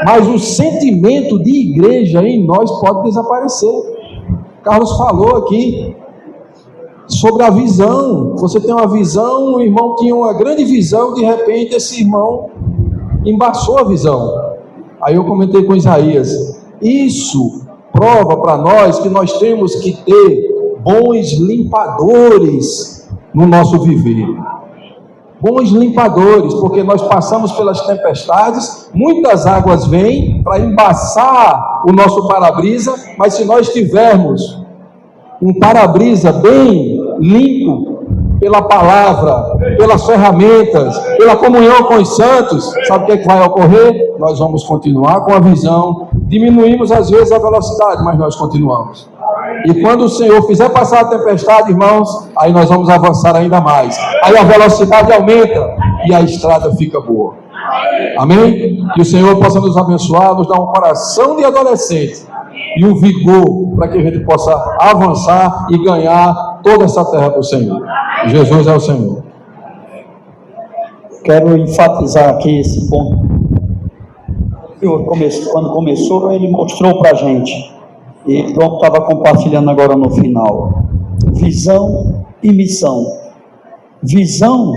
Mas o sentimento de igreja em nós pode desaparecer. Carlos falou aqui sobre a visão. Você tem uma visão, o irmão tinha uma grande visão, de repente esse irmão embaçou a visão. Aí eu comentei com Isaías: isso prova para nós que nós temos que ter bons limpadores no nosso viver. Bons limpadores, porque nós passamos pelas tempestades, muitas águas vêm para embaçar o nosso para-brisa, mas se nós tivermos um para-brisa bem limpo pela palavra, pelas ferramentas, pela comunhão com os santos, sabe o que vai ocorrer? Nós vamos continuar com a visão, diminuímos às vezes a velocidade, mas nós continuamos. E quando o Senhor fizer passar a tempestade, irmãos, aí nós vamos avançar ainda mais. Aí a velocidade aumenta e a estrada fica boa. Amém? Que o Senhor possa nos abençoar, nos dar um coração de adolescente e um vigor para que a gente possa avançar e ganhar toda essa terra para o Senhor. Jesus é o Senhor. Quero enfatizar aqui esse ponto. Quando começou, ele mostrou para a gente. E pronto, estava compartilhando agora no final. Visão e missão. Visão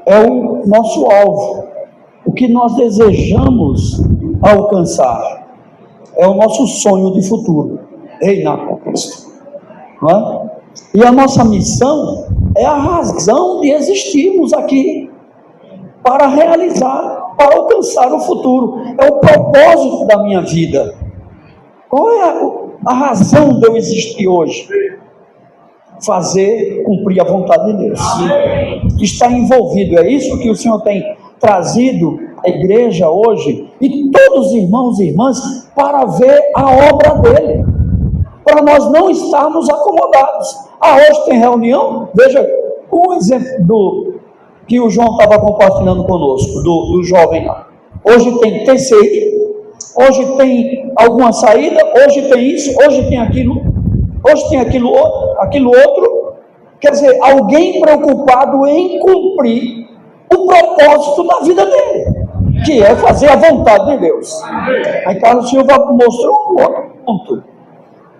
é o nosso alvo. O que nós desejamos alcançar. É o nosso sonho de futuro. Reinar com Cristo. Não é? E a nossa missão é a razão de existirmos aqui. Para realizar, para alcançar o futuro. É o propósito da minha vida. Qual é a razão de eu existir hoje? Cumprir a vontade de Deus. Está envolvido, é isso que o Senhor tem trazido à igreja hoje, e todos os irmãos e irmãs, para ver a obra dele, para nós não estarmos acomodados. Hoje tem reunião, veja um exemplo que o João estava compartilhando conosco, do jovem lá. Hoje tem TCI, hoje tem alguma saída, hoje tem isso, hoje tem aquilo, hoje tem aquilo outro. Quer dizer, alguém preocupado em cumprir o propósito da vida dele, que é fazer a vontade de Deus. Aí Carlos Silva mostrou um outro ponto,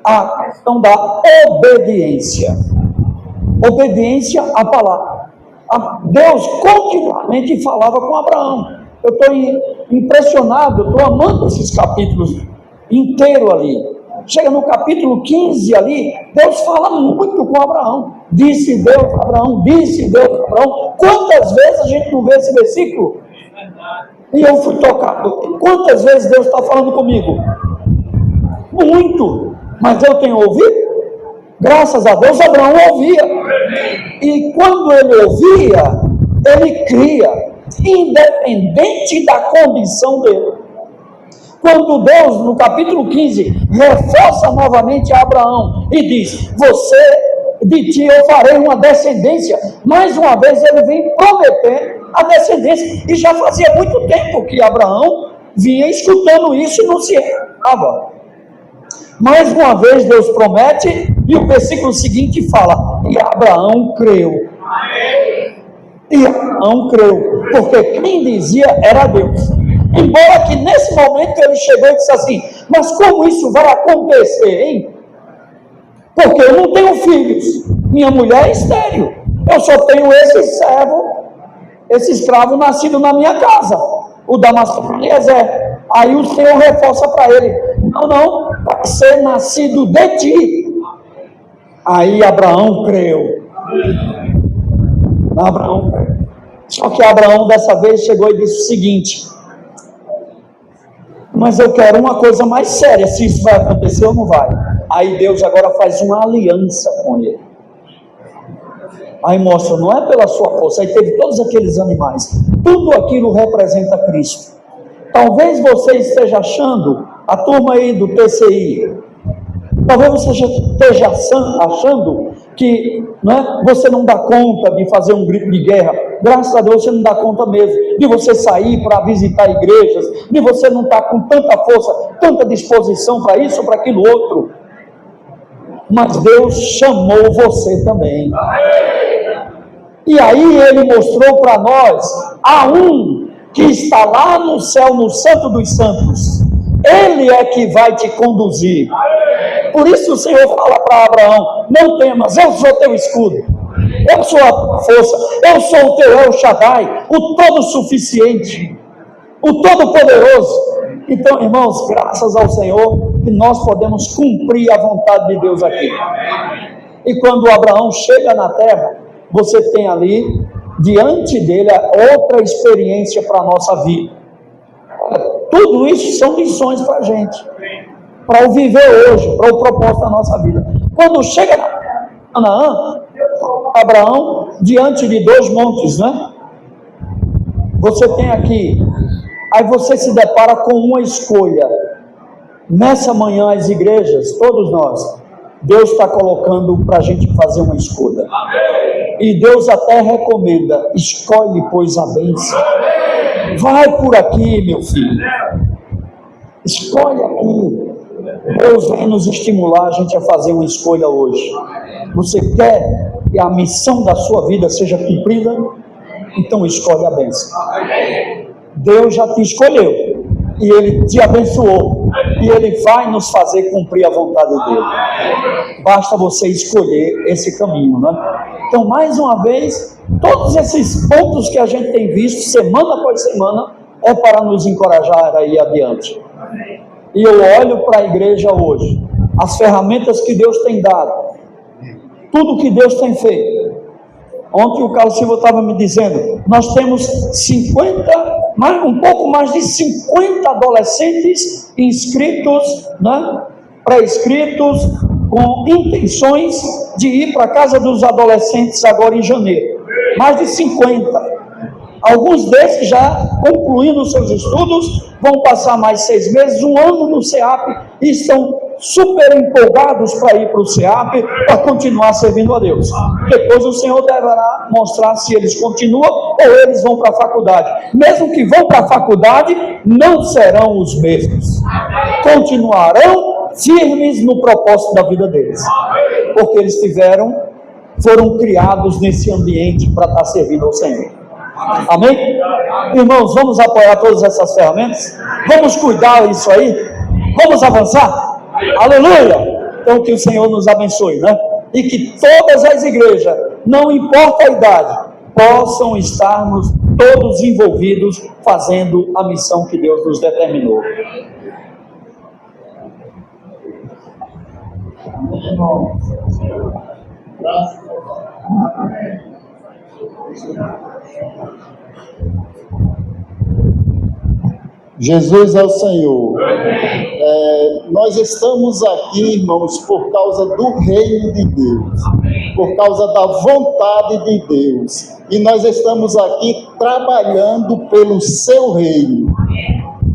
a questão da obediência. Obediência à palavra. Deus continuamente falava com Abraão. Eu estou impressionado, estou amando esses capítulos inteiros ali. Chega no capítulo 15 ali, Deus fala muito com Abraão. Disse Deus a Abraão, disse Deus a Abraão. Quantas vezes a gente não vê esse versículo? E eu fui tocado. Quantas vezes Deus está falando comigo? Muito. Mas eu tenho ouvido? Graças a Deus, Abraão ouvia. E quando ele ouvia, ele cria, independente da condição dele. Quando Deus, no capítulo 15, reforça novamente a Abraão e diz: de ti eu farei uma descendência. Mais uma vez ele vem prometer a descendência. E já fazia muito tempo que Abraão vinha escutando isso e não se errava. Mais uma vez Deus promete, e o versículo seguinte fala: e Abraão creu. E Abraão creu, porque quem dizia era Deus. Embora que nesse momento ele chegou e disse assim: mas como isso vai acontecer, hein? Porque eu não tenho filhos, minha mulher é estéril, eu só tenho esse servo, esse escravo nascido na minha casa, o Damasco Eliezer. Aí o Senhor reforça para ele: não, vai ser nascido de ti. Aí Abraão creu. Abraão creu. Só que Abraão dessa vez chegou e disse o seguinte: mas eu quero uma coisa mais séria, se isso vai acontecer ou não vai. Aí Deus agora faz uma aliança com ele. Aí mostra, não é pela sua força. Aí teve todos aqueles animais, tudo aquilo representa Cristo. Talvez você esteja achando, a turma aí do TCI, talvez você esteja achando que você não dá conta de fazer um grito de guerra. Graças a Deus você não dá conta mesmo, de você sair para visitar igrejas, de você não estar com tanta força, tanta disposição para isso ou para aquilo outro. Mas Deus chamou você também. E aí ele mostrou para nós a um que está lá no céu, no Santo dos Santos. Ele é que vai te conduzir. Por isso o Senhor fala para Abraão: não temas, eu sou teu escudo, eu sou a tua força, eu sou o teu El Shaddai, o todo-suficiente, o todo-poderoso. Então, irmãos, graças ao Senhor que nós podemos cumprir a vontade de Deus aqui. E quando Abraão chega na terra, você tem ali diante dele outra experiência para a nossa vida. Tudo isso são lições para a gente, para o viver hoje, para o propósito da nossa vida. Quando chega na Canaã, Abraão diante de dois montes, Você tem aqui, aí você se depara com uma escolha. Nessa manhã as igrejas, todos nós, Deus está colocando para a gente fazer uma escolha. E Deus até recomenda: escolhe, pois, a bênção. Vai por aqui, meu filho. Escolhe aqui. Deus vem nos estimular a gente a fazer uma escolha hoje. Você quer que a missão da sua vida seja cumprida? Então escolhe a bênção. Deus já te escolheu e Ele te abençoou, e Ele vai nos fazer cumprir a vontade dEle. Basta você escolher esse caminho, Então, mais uma vez, todos esses pontos que a gente tem visto semana após semana é para nos encorajar a ir adiante. E eu olho para a igreja hoje, as ferramentas que Deus tem dado, tudo que Deus tem feito. Ontem o Carlos Silva estava me dizendo: nós temos um pouco mais de 50 adolescentes inscritos, pré-inscritos, com intenções de ir para a casa dos adolescentes agora em janeiro. Mais de 50. Alguns desses já concluindo seus estudos, vão passar mais 6 meses, 1 ano no CEAP, e estão super empolgados para ir para o CEAP, para continuar servindo a Deus. Depois o Senhor deverá mostrar se eles continuam ou eles vão para a faculdade. Mesmo que vão para a faculdade, não serão os mesmos. Continuarão firmes no propósito da vida deles, porque eles foram criados nesse ambiente para estar servindo ao Senhor. Amém? Irmãos, vamos apoiar todas essas ferramentas? Vamos cuidar disso aí? Vamos avançar? Aleluia! Então que o Senhor nos abençoe, E que todas as igrejas, não importa a idade, possam estarmos todos envolvidos fazendo a missão que Deus nos determinou. Jesus é o Senhor. Nós estamos aqui, irmãos, por causa do reino de Deus, por causa da vontade de Deus, e nós estamos aqui trabalhando pelo seu reino.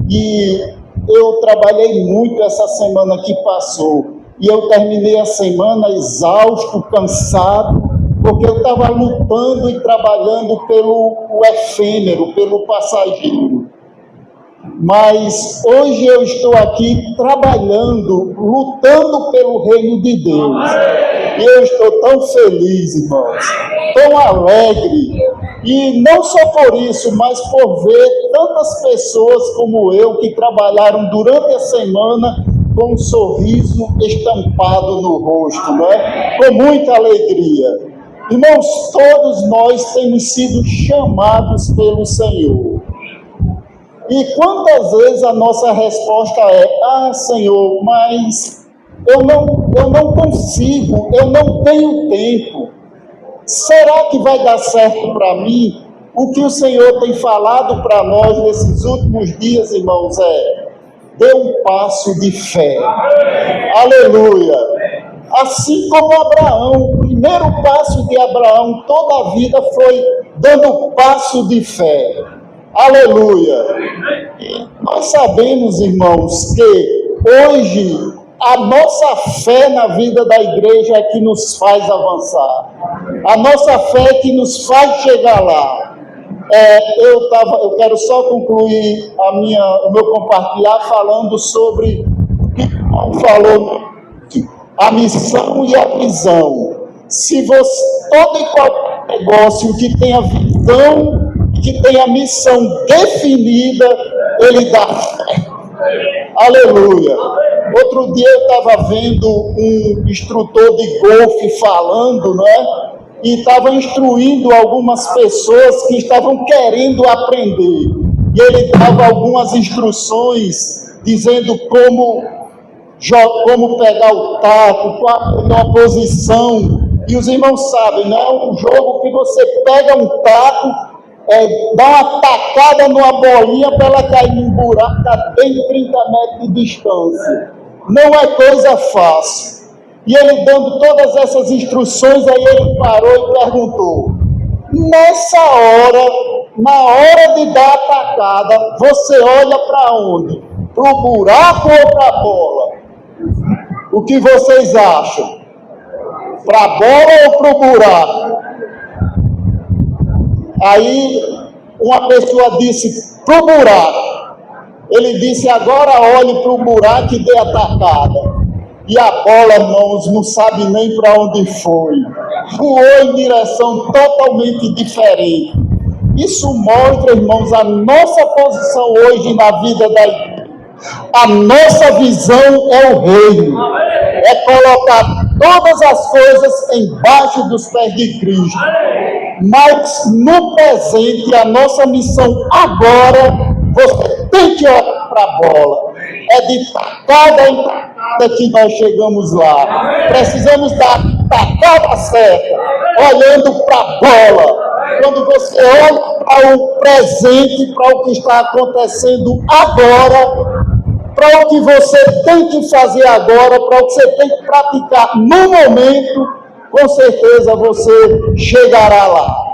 E eu trabalhei muito essa semana que passou, e eu terminei a semana exausto, cansado, porque eu estava lutando e trabalhando pelo efêmero, pelo passageiro. Mas hoje eu estou aqui trabalhando, lutando pelo reino de Deus. E eu estou tão feliz, irmãos, tão alegre. E não só por isso, mas por ver tantas pessoas como eu que trabalharam durante a semana com um sorriso estampado no rosto, não é? Com muita alegria. Irmãos, todos nós temos sido chamados pelo Senhor. E quantas vezes a nossa resposta é: Senhor, mas eu não consigo, eu não tenho tempo. Será que vai dar certo para mim? O que o Senhor tem falado para nós nesses últimos dias, irmãos, dê um passo de fé. Aleluia! Assim como Abraão, o primeiro passo de Abraão, toda a vida foi dando passo de fé. Aleluia! Nós sabemos, irmãos, que hoje a nossa fé na vida da igreja é que nos faz avançar. A nossa fé é que nos faz chegar lá. Eu quero só concluir o meu compartilhar falando sobre o que Paulo falou, a missão e a visão. Se você, todo e qualquer negócio que tenha visão, que tem a missão definida, ele dá fé. Aleluia. Outro dia eu estava vendo um instrutor de golfe falando, né? E estava instruindo algumas pessoas que estavam querendo aprender. E ele dava algumas instruções dizendo como pegar o taco, qual a melhor posição. E os irmãos sabem, né? É um jogo que você pega um taco, dá uma tacada numa bolinha para ela cair num buraco a bem 30 metros de distância. Não é coisa fácil. E ele dando todas essas instruções, aí ele parou e perguntou: nessa hora, na hora de dar a tacada, você olha para onde? Para o buraco ou para a bola? O que vocês acham? Para a bola ou para o buraco? Aí uma pessoa disse: para o buraco. Ele disse: agora olhe para o buraco e dê a tacada. E a bola, irmãos, não sabe nem para onde foi. Voou em direção totalmente diferente. Isso mostra, irmãos, a nossa posição hoje na vida da igreja. A nossa visão é o reino. É colocar todas as coisas embaixo dos pés de Cristo. Mas no presente, a nossa missão agora, você tem que olhar para a bola. É de tacada em tacada que nós chegamos lá. Precisamos dar a tacada certa, olhando para a bola. Quando você olha para o presente, para o que está acontecendo agora, para o que você tem que fazer agora, para o que você tem que praticar no momento, com certeza você chegará lá.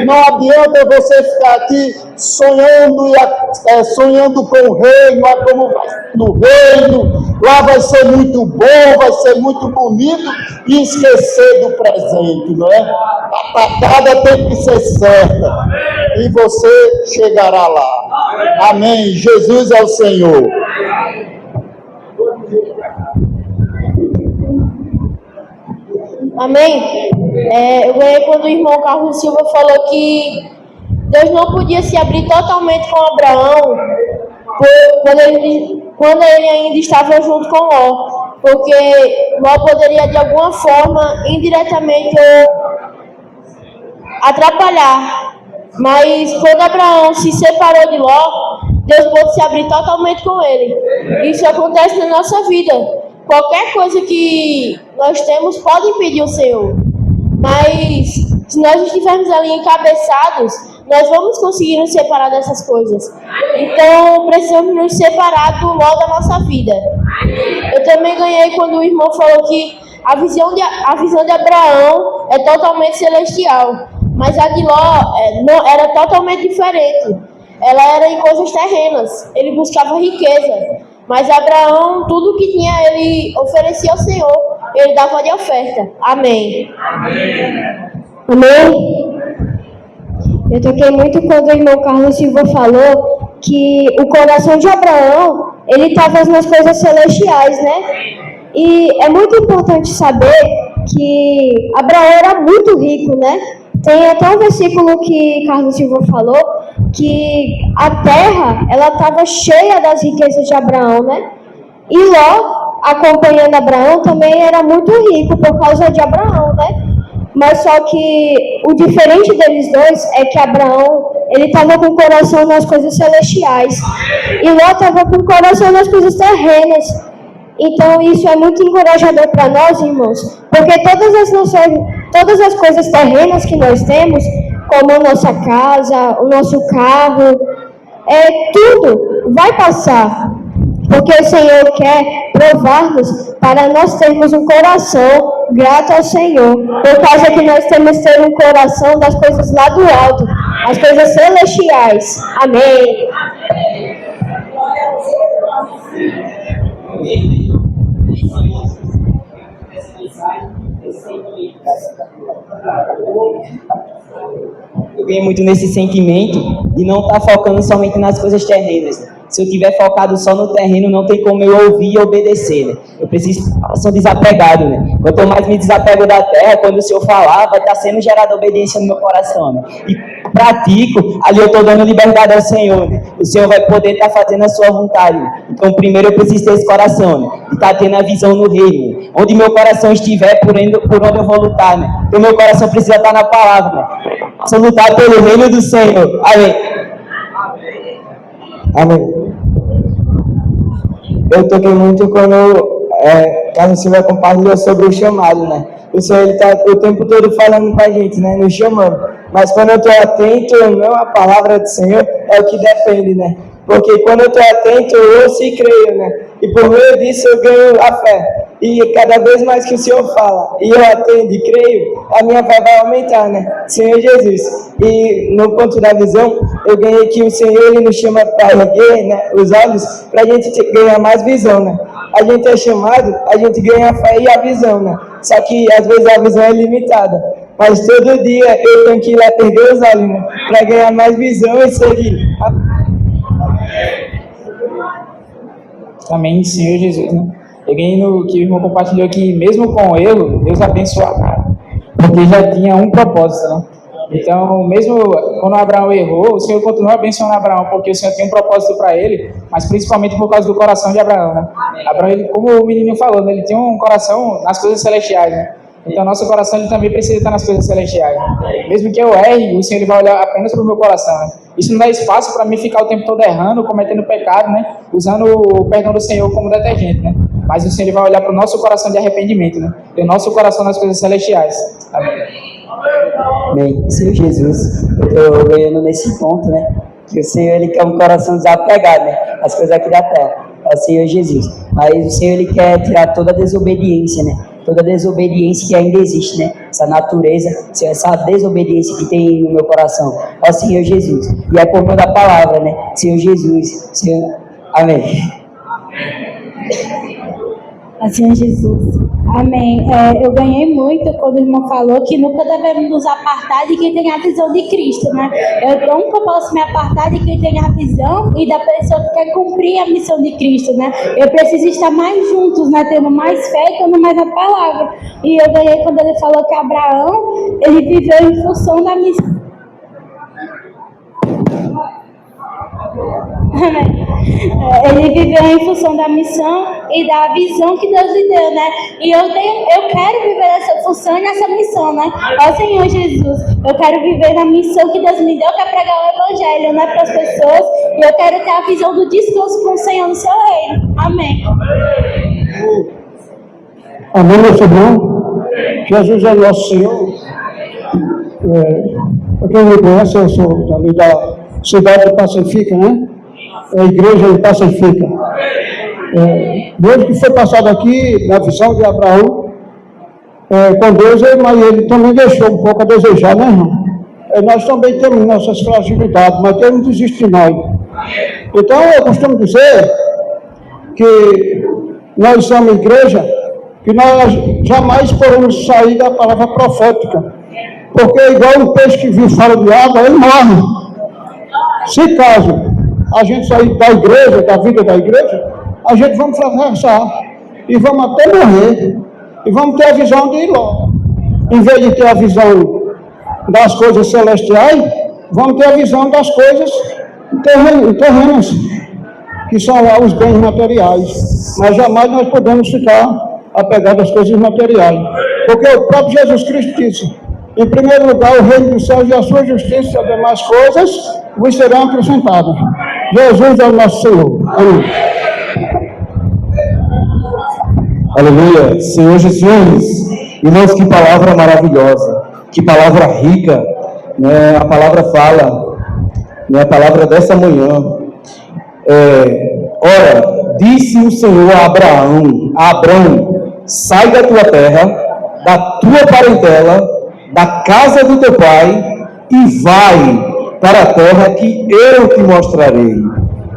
Não adianta você ficar aqui sonhando com o reino, como vai ser no reino, lá vai ser muito bom, vai ser muito bonito, e esquecer do presente, não é? A tacada tem que ser certa, e você chegará lá. Amém. Jesus é o Senhor. Amém? Eu ganhei quando o irmão Carlos Silva falou que Deus não podia se abrir totalmente com Abraão quando ele ainda estava junto com Ló, porque Ló poderia de alguma forma, indiretamente ou atrapalhar. Mas quando Abraão se separou de Ló, Deus pôde se abrir totalmente com ele. Isso acontece na nossa vida. Qualquer coisa que nós temos pode impedir o Senhor. Mas se nós estivermos ali encabeçados, nós vamos conseguir nos separar dessas coisas. Então precisamos nos separar do Ló da nossa vida. Eu também ganhei quando o irmão falou que a visão de Abraão é totalmente celestial. Mas a de Ló não, era totalmente diferente. Ela era em coisas terrenas. Ele buscava riqueza. Mas Abraão, tudo que tinha, ele oferecia ao Senhor. Ele dava de oferta. Amém. Amém? Eu toquei muito quando o irmão Carlos Silva falou que o coração de Abraão, ele estava nas coisas celestiais, né? E é muito importante saber que Abraão era muito rico, né? Tem até um versículo que Carlos Silva falou, que a terra, ela estava cheia das riquezas de Abraão, né? E Ló, acompanhando Abraão, também era muito rico por causa de Abraão, né? Mas só que o diferente deles dois é que Abraão, ele estava com o coração nas coisas celestiais. E Ló estava com o coração nas coisas terrenas. Então isso é muito encorajador para nós, irmãos, porque todas as coisas terrenas que nós temos, como a nossa casa, o nosso carro, tudo vai passar, porque o Senhor quer provar-nos para nós termos um coração grato ao Senhor, por causa que nós temos que ter um coração das coisas lá do alto, as coisas celestiais. Amém. Eu ganhei muito nesse sentimento de não estar focando somente nas coisas terrenas. Se eu estiver focado só no terreno, não tem como eu ouvir e obedecer, né? Eu preciso ser desapegado, né? Quanto eu mais me desapego da terra, quando o Senhor falar, vai estar sendo gerada obediência no meu coração, né? E pratico, ali eu estou dando liberdade ao Senhor, né? O Senhor vai poder estar fazendo a sua vontade, né? Então primeiro eu preciso ter esse coração, né? E estar tendo a visão no reino, né? Onde meu coração estiver, por onde eu vou lutar, né? Então meu coração precisa estar na palavra, né? Só lutar pelo reino do Senhor. Amém. Amém. Eu toquei muito quando Carlos Silva compartilhou sobre o chamado, né? O Senhor, ele está o tempo todo falando com a gente, né? Nos chamando. Mas quando eu estou atento, não a palavra do Senhor é o que depende, né? Porque quando eu estou atento, eu ouço e creio, né? E por meio disso eu ganho a fé. E cada vez mais que o Senhor fala, e eu atendo e creio, a minha fé vai aumentar, né? Senhor Jesus. E no ponto da visão, eu ganhei que o Senhor, ele nos chama para erguer, né, os olhos, para a gente ganhar mais visão, né? A gente é chamado, a gente ganha a fé e a visão, né? Só que às vezes a visão é limitada. Mas todo dia eu tenho que ir lá perder os olhos, né? Para ganhar mais visão e seguir. Amém, Senhor Jesus, né? Eu ganhei no que o irmão compartilhou que mesmo com o erro, Deus abençoava, porque já tinha um propósito, né? Então, mesmo quando Abraão errou, o Senhor continuou abençoando Abraão, porque o Senhor tem um propósito para ele, mas principalmente por causa do coração de Abraão, né? Abraão, ele, como o menino falou, né? Ele tem um coração nas coisas celestiais, né? Então, nosso coração ele também precisa estar nas coisas celestiais, né? Mesmo que eu erre, o Senhor ele vai olhar apenas para o meu coração, né? Isso não dá espaço para mim ficar o tempo todo errando, cometendo pecado, né? Usando o perdão do Senhor como detergente, né? Mas o Senhor ele vai olhar para o nosso coração de arrependimento, né? E o nosso coração nas coisas celestiais. Amém. Bem, Senhor Jesus, eu estou ganhando nesse ponto, né? Que o Senhor ele quer um coração desapegado, né? As coisas aqui da terra. É o Senhor Jesus. Mas o Senhor ele quer tirar toda a desobediência, né? Toda a desobediência que ainda existe, né? Essa natureza, essa desobediência que tem no meu coração. É o Senhor Jesus. E é por meio da palavra, né? Senhor Jesus. Senhor... Amém. Senhor Jesus. Amém. Eu ganhei muito quando o irmão falou que nunca devemos nos apartar de quem tem a visão de Cristo, né? Eu nunca posso me apartar de quem tem a visão e da pessoa que quer cumprir a missão de Cristo, né? Eu preciso estar mais juntos, né? Tendo mais fé e tendo mais a palavra. E eu ganhei quando ele falou que Abraão, ele viveu em função da missão. Amém. Ele viveu em função da missão e da visão que Deus lhe deu, né? E eu quero viver essa função e nessa missão, né? Ó Senhor Jesus, eu quero viver na missão que Deus me deu, que é pregar o Evangelho, né, para as pessoas. E eu quero ter a visão do descanso com o Senhor no seu reino. Amém. Amém, meu irmão. Jesus é nosso Senhor. Para quem me conhece, eu sou ali da cidade de Pacifica, né? A igreja de Pacifica. Desde que foi passado aqui, na visão de Abraão, com Deus, mas ele também deixou um pouco a desejar, né, irmão? Nós também temos nossas fragilidades, mas Deus não desiste de nós. Então, eu costumo dizer que nós somos igreja, que nós jamais podemos sair da palavra profética. Porque é igual um peixe que vive fora de água, ele morre. Se caso a gente sair da igreja, da vida da igreja, a gente vamos fracassar. E vamos até morrer. E vamos ter a visão de Ló. Em vez de ter a visão das coisas celestiais, vamos ter a visão das coisas terrenas, que são lá os bens materiais. Mas jamais nós podemos ficar apegados às coisas materiais. Porque o próprio Jesus Cristo disse: em primeiro lugar, o reino dos céus e a sua justiça e as demais coisas vos serão acrescentadas. Jesus é o nosso Senhor. Amém. Aleluia. Senhor Jesus, irmãos, que palavra maravilhosa, que palavra rica, né? A palavra fala, né? A palavra dessa manhã. Ora, disse o Senhor a Abraão, sai da tua terra, da tua parentela, da casa do teu pai, e vai para a terra que eu te mostrarei.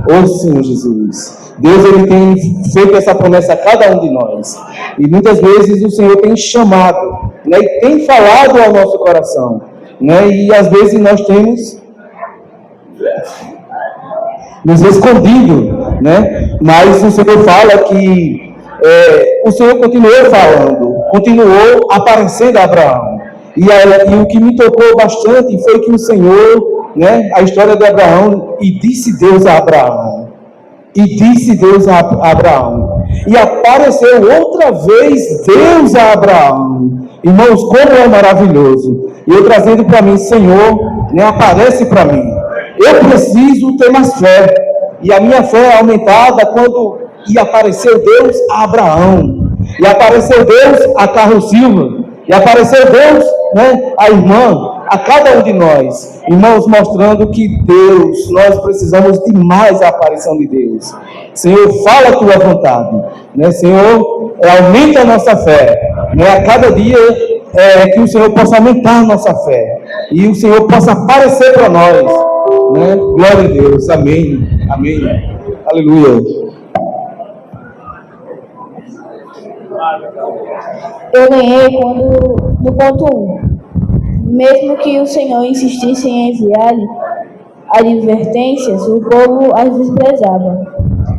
Ô Senhor Jesus, Deus, ele tem feito essa promessa a cada um de nós, e muitas vezes o Senhor tem chamado, né, e tem falado ao nosso coração, né, e às vezes nós temos nos escondido, né, mas o Senhor fala que o Senhor continuou falando, continuou aparecendo a Abraão. E o que me tocou bastante foi que o Senhor, né, a história de Abraão, e disse Deus a Abraão, e apareceu outra vez Deus a Abraão. Irmãos, como é maravilhoso. E eu trazendo para mim: Senhor, né, aparece para mim. Eu preciso ter mais fé, e a minha fé é aumentada quando apareceu Deus a Abraão, e apareceu Deus a Carlos Silva, e apareceu Deus, né, a irmã, a cada um de nós, irmãos, mostrando que Deus, nós precisamos de mais a aparição de Deus. Senhor, fala a tua vontade, né, Senhor, aumenta a nossa fé, né, a cada dia que o Senhor possa aumentar a nossa fé, e o Senhor possa aparecer para nós, né, glória a Deus, amém, amém, aleluia. Eu ganhei no ponto 1. Mesmo que o Senhor insistisse em enviar-lhe advertências, o povo as desprezava.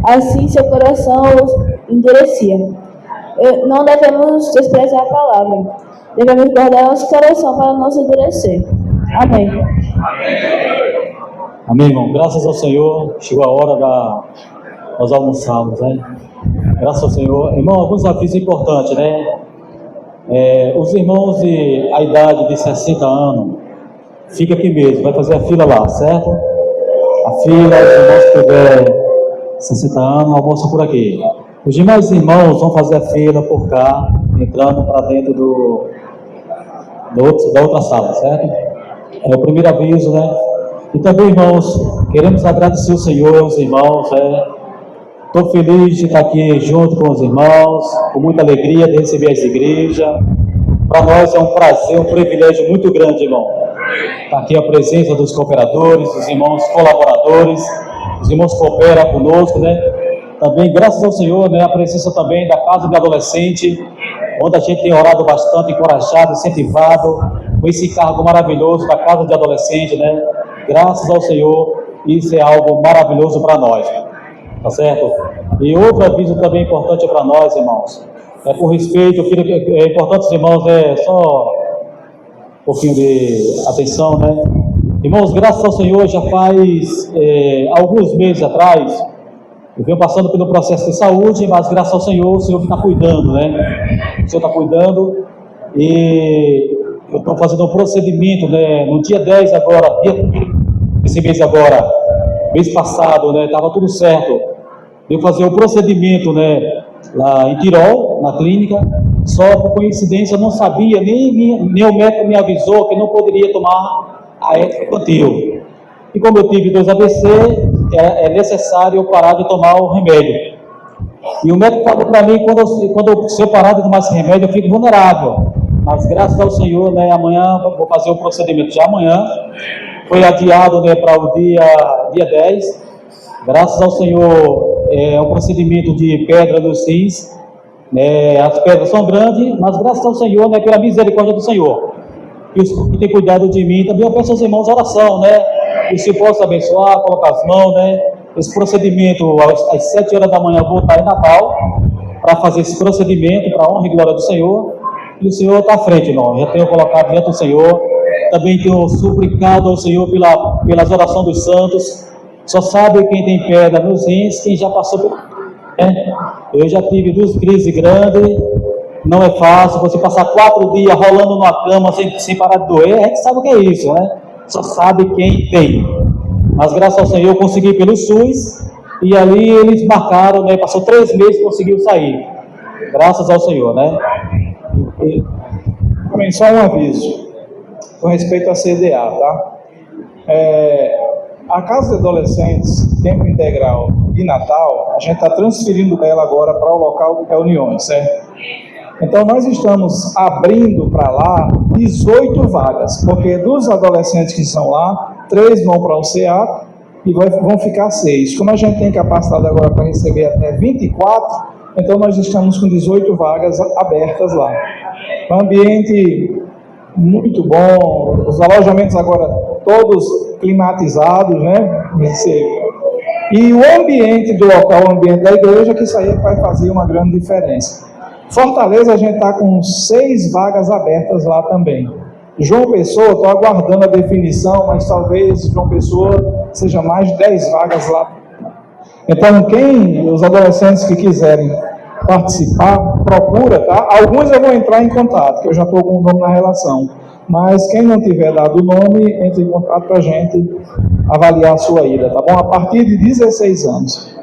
Assim seu coração os endurecia. Não devemos desprezar a palavra. Devemos guardar nosso coração para não se endurecer. Amém. Amém, irmão. Graças ao Senhor, chegou a hora nós almoçarmos, né? Graças ao Senhor. Irmão, alguns avisos importantes, né? Os irmãos de a idade de 60 anos, fica aqui mesmo, vai fazer a fila lá, certo? A fila, os irmãos que tiver 60 anos, almoçam por aqui. Os demais irmãos vão fazer a fila por cá, entrando para dentro da outra sala, certo? É o primeiro aviso, né? E também, irmãos, queremos agradecer ao Senhor, os irmãos, estou feliz de estar aqui junto com os irmãos, com muita alegria de receber as igrejas. Para nós é um prazer, um privilégio muito grande, irmão. Está aqui a presença dos cooperadores, dos irmãos colaboradores, os irmãos cooperam conosco, né? Também, graças ao Senhor, né, a presença também da Casa de Adolescente, onde a gente tem orado bastante, encorajado, incentivado, com esse encargo maravilhoso da Casa de Adolescente, né? Graças ao Senhor, isso é algo maravilhoso para nós. Tá certo? E outro aviso também importante para nós, irmãos, por respeito, é importante, irmãos, só um pouquinho de atenção, né? Irmãos, graças ao Senhor, já faz alguns meses atrás, eu venho passando pelo processo de saúde, mas graças ao Senhor, o Senhor está cuidando, né? O Senhor está cuidando e eu estou fazendo um procedimento, né? No dia 10 agora, esse mês agora, mês passado, né? Estava tudo certo. Eu fazer um procedimento, né? Lá em Tirol, na clínica, só por coincidência eu não sabia, nem o médico me avisou que não poderia tomar a infantil. E como eu tive 2 AVC, é necessário eu parar de tomar o remédio. E o médico falou para mim, se eu parar de tomar esse remédio, eu fico vulnerável. Mas graças ao Senhor, né, amanhã vou fazer o procedimento já amanhã. Foi adiado, né, para o dia 10. Graças ao Senhor, é um procedimento de pedra nos rins. Né, as pedras são grandes, mas graças ao Senhor, né, pela misericórdia do Senhor, que tem cuidado de mim. Também eu peço aos irmãos oração, né? Que se possa abençoar, colocar as mãos, né? Esse procedimento, às 7 horas da manhã, eu vou estar em Natal para fazer esse procedimento, para a honra e glória do Senhor. E o Senhor está à frente, irmão. Já tenho colocado diante do Senhor. Também tenho suplicado ao Senhor pelas orações dos santos. Só sabe quem tem pedra nos rins, quem já passou por. Eu já tive 2 crises grandes. Não é fácil você passar 4 dias rolando numa cama sem parar de doer. A gente sabe o que é isso, né? Só sabe quem tem. Mas graças ao Senhor eu consegui pelo SUS. E ali eles marcaram, né? Passou 3 meses e conseguiu sair. Graças ao Senhor, né? Também só um aviso com respeito à CDA, tá? A Casa de Adolescentes, tempo integral de Natal, a gente está transferindo ela agora para o local de reuniões, certo? Então nós estamos abrindo para lá 18 vagas, porque dos adolescentes que estão lá, 3 vão para o CA e vão ficar 6. Como a gente tem capacidade agora para receber até 24, então nós estamos com 18 vagas abertas lá. Um ambiente muito bom, os alojamentos agora todos climatizados, né? E o ambiente do local, o ambiente da igreja, que isso aí vai fazer uma grande diferença. Fortaleza, a gente está com 6 vagas abertas lá também. João Pessoa, estou aguardando a definição, mas talvez João Pessoa seja mais de 10 vagas lá. Então, os adolescentes que quiserem participar, procura, tá? Alguns eu vou entrar em contato, que eu já estou com o nome na relação. Mas quem não tiver dado o nome, entre em contato para a gente avaliar a sua ida, tá bom? A partir de 16 anos.